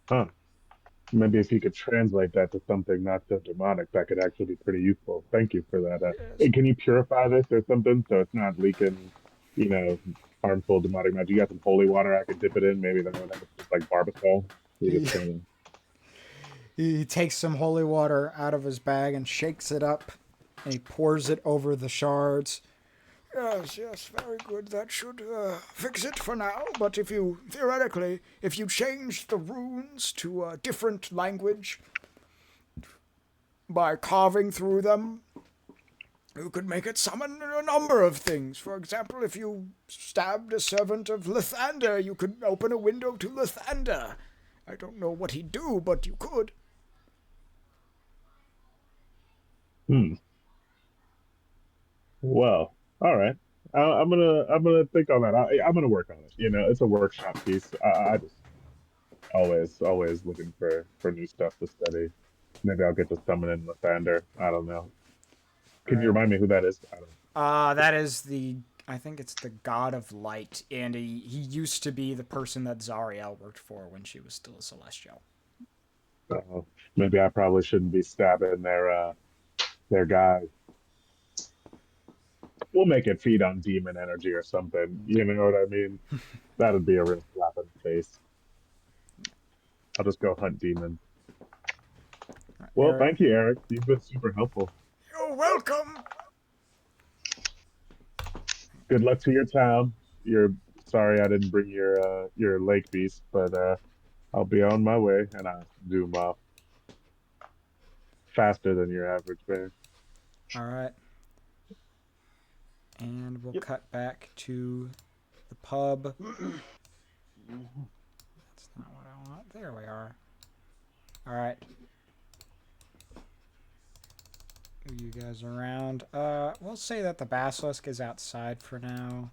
Huh. Maybe if you could translate that to something not so demonic, that could actually be pretty useful. Thank you for that. Hey, can you purify this or something so it's not leaking, harmful demonic magic? You got some holy water I could dip it in? Maybe then it would have just like barbasol. You just kinda- He takes some holy water out of his bag and shakes it up, and he pours it over the shards. Yes, very good. That should fix it for now. But if you change the runes to a different language by carving through them, you could make it summon a number of things. For example, if you stabbed a servant of Lathander, you could open a window to Lathander. I don't know what he'd do, but you could. Well, all right. I'm gonna think on that. I'm gonna work on it. It's a workshop piece. I just always looking for new stuff to study. Maybe I'll get to summon in Lathander. I don't know. Can you Right. remind me who that is? I don't. That is I think it's the god of light, and he used to be the person that Zariel worked for when she was still a celestial. Maybe I probably shouldn't be stabbing their guy. We'll make it feed on demon energy or something. You know what I mean? That'd be a real slap in the face. I'll just go hunt demons. Well, Eric. thank you, Eric. You've been super helpful. You're welcome. Good luck to your town. You're sorry I didn't bring your lake beast, but I'll be on my way, and I zoom off faster than your average bear. All right. And we'll cut back to the pub. That's not what I want. There we are. All right. Are you guys around? We'll say that the basilisk is outside for now.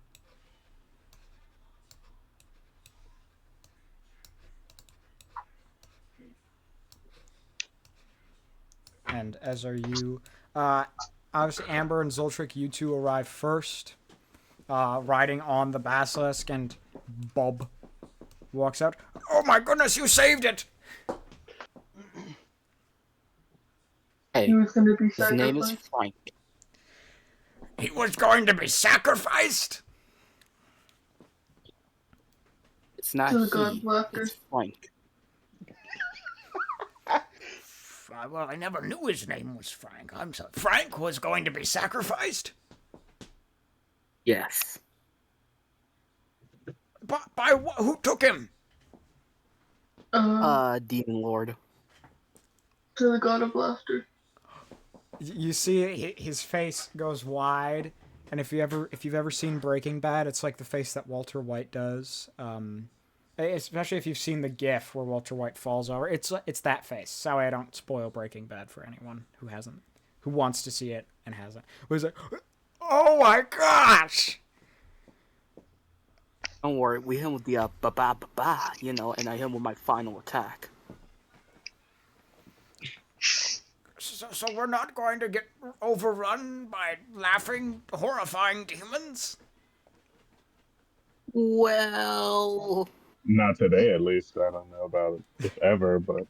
And as are you. Obviously, Amber and Zoltric, you two arrive first, riding on the basilisk, and Bob walks out. Oh my goodness, you saved it! Hey, He was going to be his name is sacrificed. Frank. He was going to be sacrificed? It's not To the god he. of laughter. It's Frank. Well, I never knew his name was Frank. I'm sorry. Frank was going to be sacrificed? Yes. By who took him? Demon Lord. To the god of laughter. You see his face goes wide, and if you've ever seen Breaking Bad, it's like the face that Walter White does. Especially if you've seen the GIF where Walter White falls over, it's that face. So I don't spoil Breaking Bad for anyone who wants to see it and hasn't. It was like, oh my gosh! Don't worry, we hit him with the ba-ba-ba-ba, and I hit him with my final attack. So we're not going to get overrun by laughing, horrifying demons? Well... Not today, at least. I don't know about it if ever, but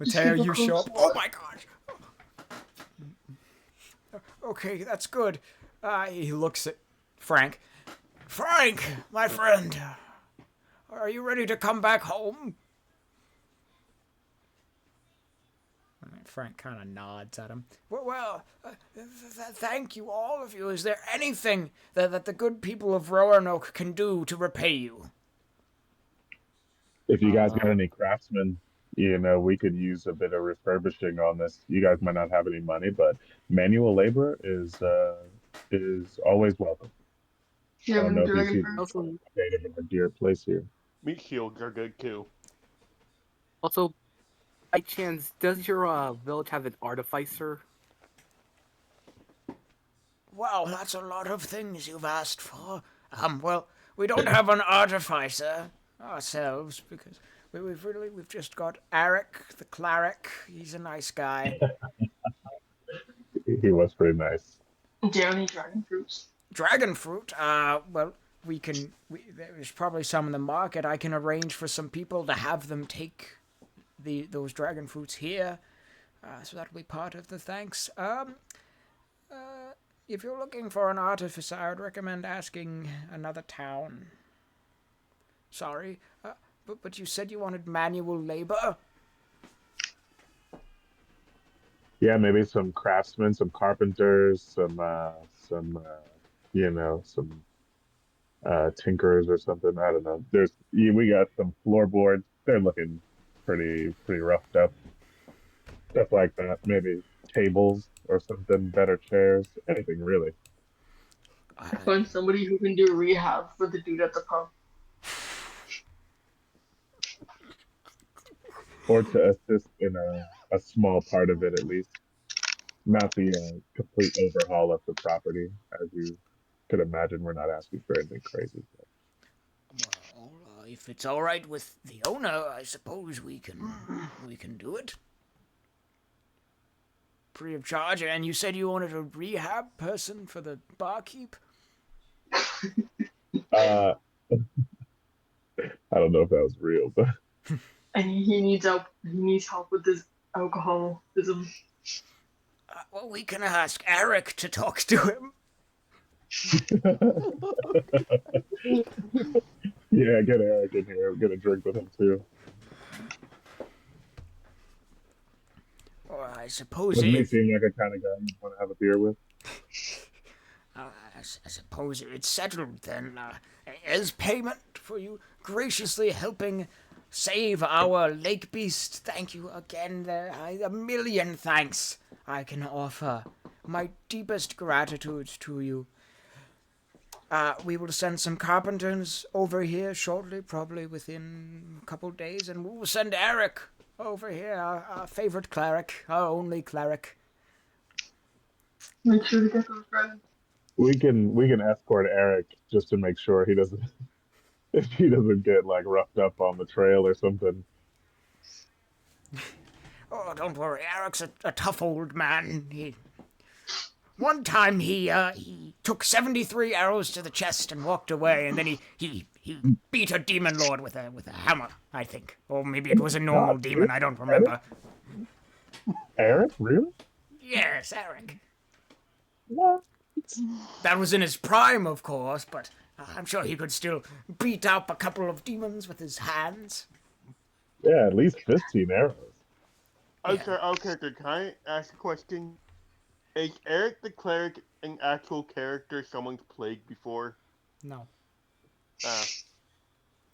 Mateo, keep a you show close up. Oh look. my gosh! Okay, that's good. He looks at Frank. Frank, my friend, are you ready to come back home? Frank kind of nods at him. Well, thank you, all of you. Is there anything that the good people of Roanoke can do to repay you? If you guys got any craftsmen, we could use a bit of refurbishing on this. You guys might not have any money, but manual labor is always welcome. Do you I have don't any know if you dragon see fruits? Also, native in a dear place here. Meat shields are good too. also, by chance, does your village have an artificer? Wow, that's a lot of things you've asked for. Well, we don't have an artificer ourselves because we've just got Eric the cleric. He's a nice guy. He was pretty nice. Do you have any dragon fruits? Dragon fruit. Well, there's probably some in the market. I can arrange for some people to have them take those dragon fruits here. So that'll be part of the thanks. If you're looking for an artificer, I would recommend asking another town. Sorry, but you said you wanted manual labor? Yeah, maybe some craftsmen, some carpenters, some tinkerers or something. I don't know. We got some floorboards. They're looking pretty roughed up. Stuff like that. Maybe tables or something, better chairs, anything really. Find somebody who can do rehab for the dude at the pub. Or to assist in a small part of it at least. Not the complete overhaul of the property. As you could imagine, we're not asking for anything crazy. Well, if it's all right with the owner, I suppose we can do it. Free of charge. And you said you wanted a rehab person for the barkeep? I don't know if that was real, but And he needs help. He needs help with his alcoholism. Well, we can ask Eric to talk to him. yeah, get Eric in here. Get a drink with him too. Or I suppose Doesn't he seem like a kind of guy you want to have a beer with? I suppose it's settled then. As payment for you graciously helping save our lake beast, thank you again. A million thanks I can offer. My deepest gratitude to you. We will send some carpenters over here shortly, probably within a couple days, and we'll send Eric over here, our favorite cleric, our only cleric. Make sure to get those dragons. We can escort Eric just to make sure he doesn't get like roughed up on the trail or something. Oh, don't worry, Eric's a tough old man. One time he took 73 arrows to the chest and walked away, and then he beat a demon lord with a hammer, I think. Or maybe it was a normal demon, I don't remember. Eric? Really? Yes, Eric. What? That was in his prime, of course, but I'm sure he could still beat up a couple of demons with his hands. Yeah, at least 15 arrows. Okay, can I ask a question? Is Eric the cleric an actual character someone's played before? No. Ah.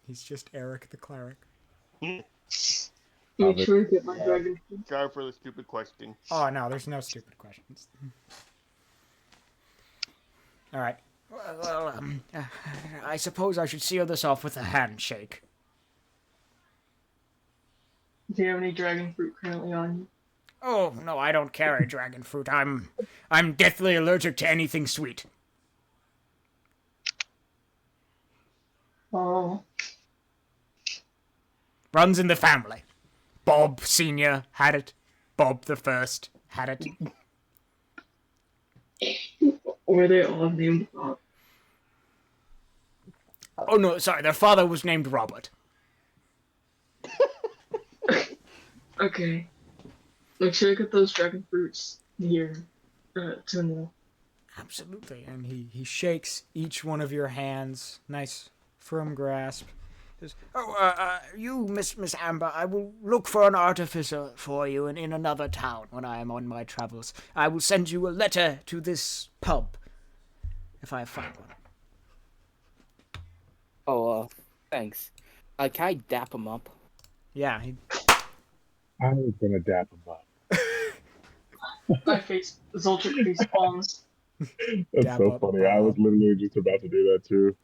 He's just Eric the cleric. Make sure to get my dragon fruits. Sorry for the stupid question. Oh, no, there's no stupid questions. All right. Well, I suppose I should seal this off with a handshake. Do you have any dragon fruit currently on you? Oh, no, I don't carry dragon fruit. I'm deathly allergic to anything sweet. Oh. Runs in the family. Bob Sr. had it. Bob the First had it. Were they all named Bob? Oh, no, sorry, their father was named Robert. Okay. Make sure to get those dragon fruits here to know. Absolutely. And he shakes each one of your hands. Nice, firm grasp. You, Miss Amber, I will look for an artificer for you in another town when I am on my travels. I will send you a letter to this pub if I find one. Oh, thanks. Can I dap him up? Yeah, I was gonna dap him up. Zoltric face palms. That's Dap so up funny. I was Bob. literally just about to do that too.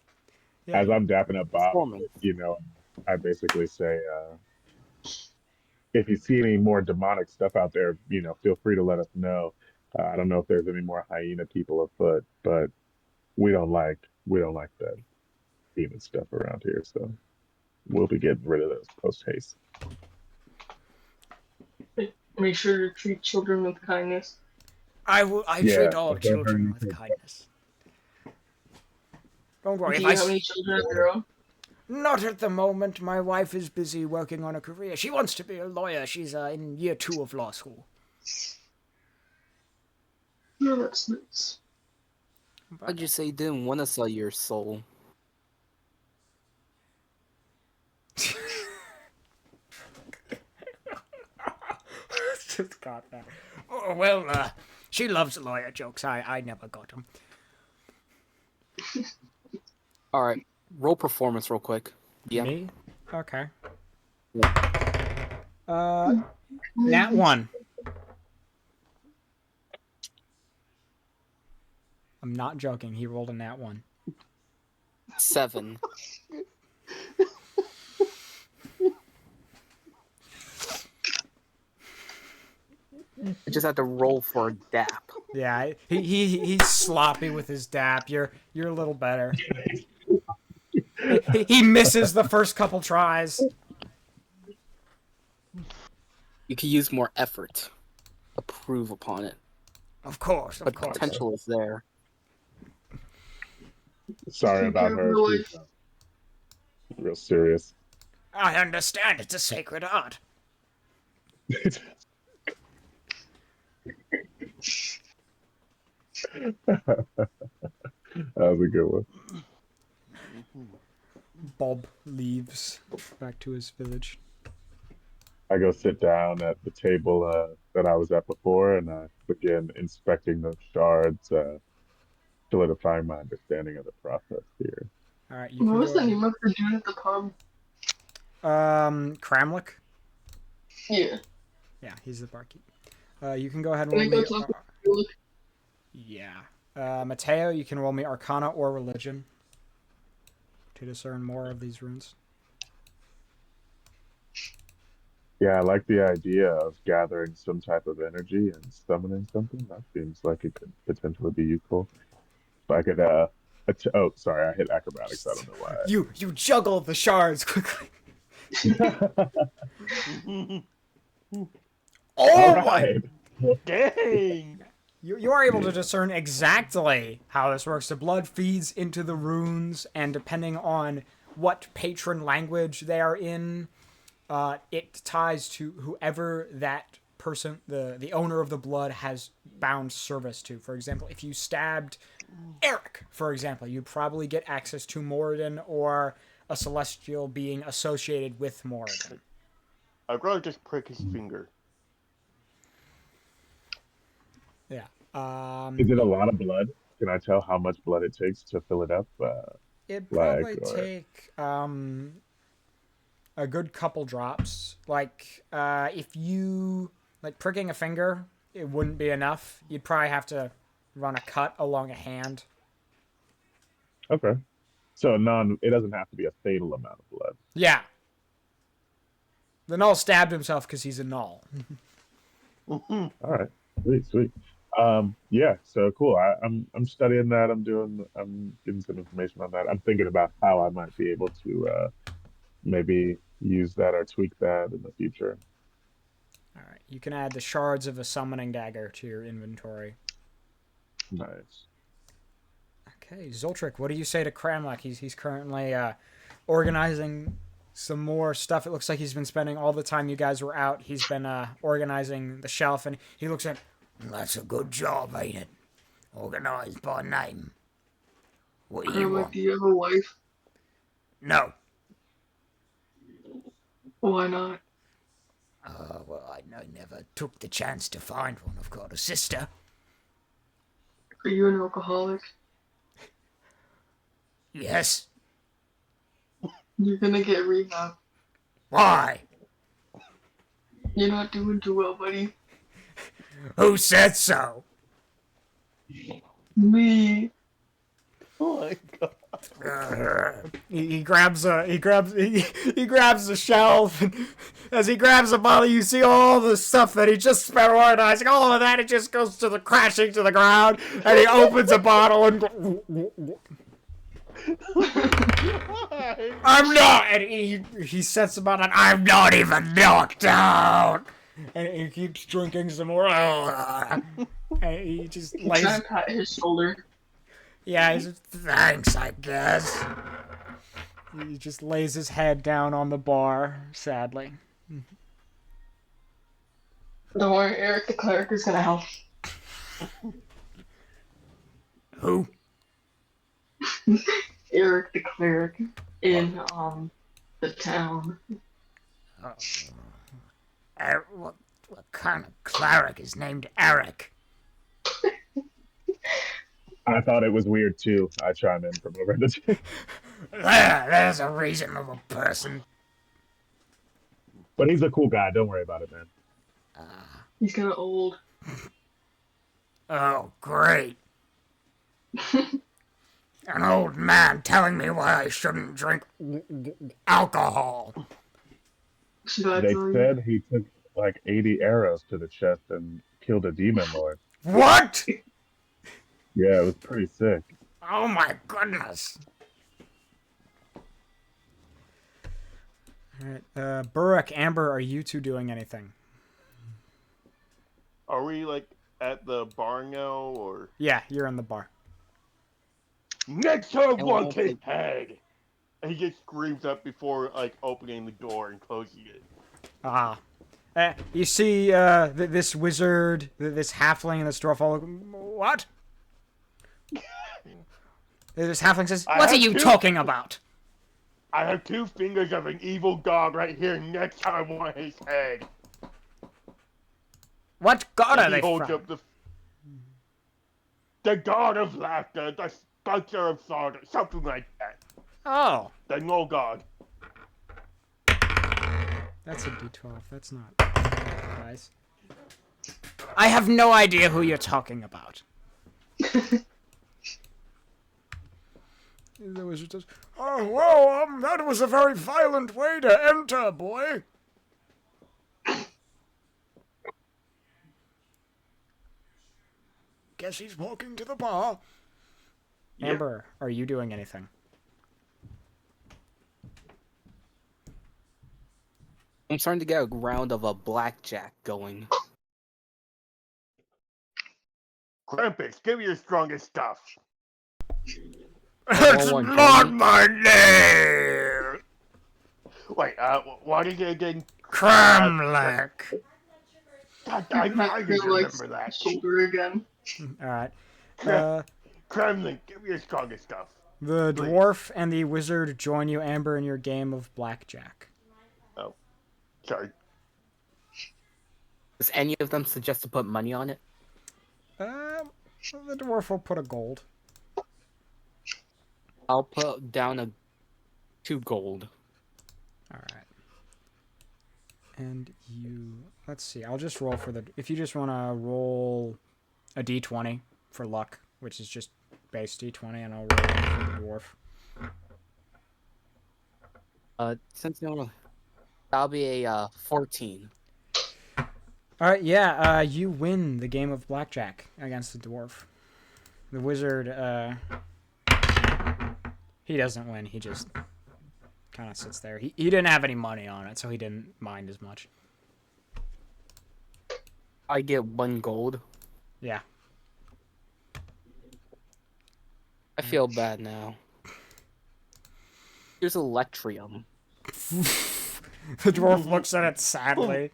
Yeah, As I'm dapping up Bob, Performance. I basically say, if you see any more demonic stuff out there, feel free to let us know. I don't know if there's any more hyena people afoot, but we don't like that demon stuff around here, so we'll be getting rid of those post haste. Make sure to treat children with kindness. I Yeah, treat all if they're children hurting with kids, kindness. Don't worry, Do you have any children of your own? Not at the moment. My wife is busy working on a career. She wants to be a lawyer. She's in year 2 of law school. No, that's nice. Why'd you say you didn't want to sell your soul? Just got that. Oh, well, she loves lawyer jokes. I never got them. All right, roll performance real quick. Yeah. Me? Okay. Nat 1. I'm not joking. He rolled a nat 1. 7. I just had to roll for a dap. Yeah, he's sloppy with his dap. You're a little better. He misses the first couple tries. You could use more effort. Approve upon it. Of course, But potential is there. Sorry about Take care her. of your She's real serious. I understand. It's a sacred art. That was a good one. Bob leaves back to his village. I go sit down at the table that I was at before, and I begin inspecting those shards, solidifying my understanding of the process here. All right, What was the name of the dude at the pub? Kramlik? Yeah. Yeah, he's the barkeep. You can go ahead and Can roll I go me. talk to Derelict? Yeah. Mateo, you can roll me Arcana or Religion to discern more of these runes. Yeah, I like the idea of gathering some type of energy and summoning something. That seems like it could potentially be useful. If I could, oh, sorry, I hit acrobatics. I don't know why. You juggle the shards quickly. All my! right. Dang! You are able to discern exactly how this works. The blood feeds into the runes, and depending on what patron language they are in, it ties to whoever that person, the owner of the blood, has bound service to. For example, if you stabbed Eric, for example, you'd probably get access to Moradin or a celestial being associated with Moradin. I'd rather just prick his finger. Yeah. Is it a lot of blood? Can I tell how much blood it takes to fill it up? It'd Like, probably or- take a good couple drops. Like, if you like pricking a finger, it wouldn't be enough. You'd probably have to run a cut along a hand. Okay. So it doesn't have to be a fatal amount of blood. Yeah. The Null stabbed himself because he's a Null. All right. Sweet. Yeah, so cool. I'm studying that. I'm getting some information on that. I'm thinking about how I might be able to maybe use that or tweak that in the future. All right. You can add the shards of a summoning dagger to your inventory. Nice. Okay, Zoltric, what do you say to Kramlik? He's currently organizing some more stuff. It looks like he's been spending all the time you guys were out. He's been organizing the shelf, and he looks at, that's a good job, ain't it? Organized by name. What do you want? Do you have a wife? No. Why not? Well, I never took the chance to find one. I've got a sister. Are you an alcoholic? Yes. You're gonna get rehab. Why? You're not doing too well, buddy. Who said so? Me. Oh my god. He grabs the shelf, and as he grabs the bottle, you see all the stuff that he just spent organizing. All of that, it just goes to the crashing to the ground, and he opens a bottle and Why? I'm not. And he sets the bottle, and I'm not even knocked out. And he keeps drinking some more. And he just Try lays. and pat his shoulder. Yeah, he's thanks, I guess. He just lays his head down on the bar, sadly. Don't worry, Eric the cleric is gonna help. Who? Eric the cleric in the town. What kind of cleric is named Eric? I thought it was weird too. I chime in from over the There's a reasonable person. But he's a cool guy. Don't worry about it, man. He's kinda old. Oh, great. An old man telling me why I shouldn't drink alcohol. Should I They tell you? said he took like 80 arrows to the chest and killed a demon lord. What? Yeah, it was pretty sick. Oh my goodness. Alright, Burek, Amber, are you two doing anything? Are we like at the bar now or Yeah, you're in the bar. next time And want we'll- his head? And he just screams up before like opening the door and closing it. Ah. You see this wizard, this halfling, and this dwarf all look, what? This halfling says, I what are have you two- talking about? I have 2 fingers of an evil god right here. Next time I want his head. What god are And he they holds from? up the god of laughter, the sculptor of thought, something like that. Oh, The no god. that's a d12. That's not nice. I have no idea who you're talking about. The wizard says, oh, well, that was a very violent way to enter, boy. Guess he's walking to the bar. Yep. Amber, are you doing anything? I'm starting to get a round of a blackjack going. Krampus, give me your strongest stuff. It's one, not Tony. my name! Wait, what is it again? Cromlech. God, I Pat just your remember that. shoulder again. Alright. Kremlin, give me your strongest stuff. The Please. dwarf and the wizard join you, Amber, in your game of blackjack. Oh, sorry. Does any of them suggest to put money on it? The dwarf will put a gold. I'll put down 2 gold. Alright. And you... Let's see, I'll just roll for the... If you just want to roll a d20 for luck, which is just base d20, and I'll roll for the dwarf. Since no, that'll be a 14. Alright, yeah, you win the game of blackjack against the dwarf. The wizard, he doesn't win, he just kind of sits there. He didn't have any money on it, so he didn't mind as much. I get 1 gold. Yeah. I feel bad now. Here's Electrium. The dwarf looks at it sadly.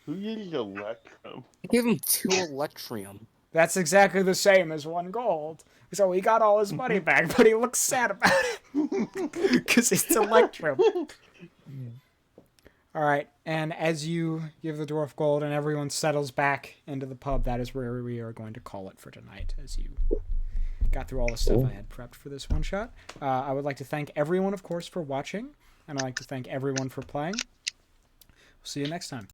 Who uses Electrum? I gave him 2 Electrium. That's exactly the same as 1 gold. So he got all his money back, but he looks sad about it. Because it's Electrum. Alright, and as you give the dwarf gold and everyone settles back into the pub, that is where we are going to call it for tonight, as you got through all the stuff I had prepped for this one-shot. I would like to thank everyone, of course, for watching, and I'd like to thank everyone for playing. We'll see you next time.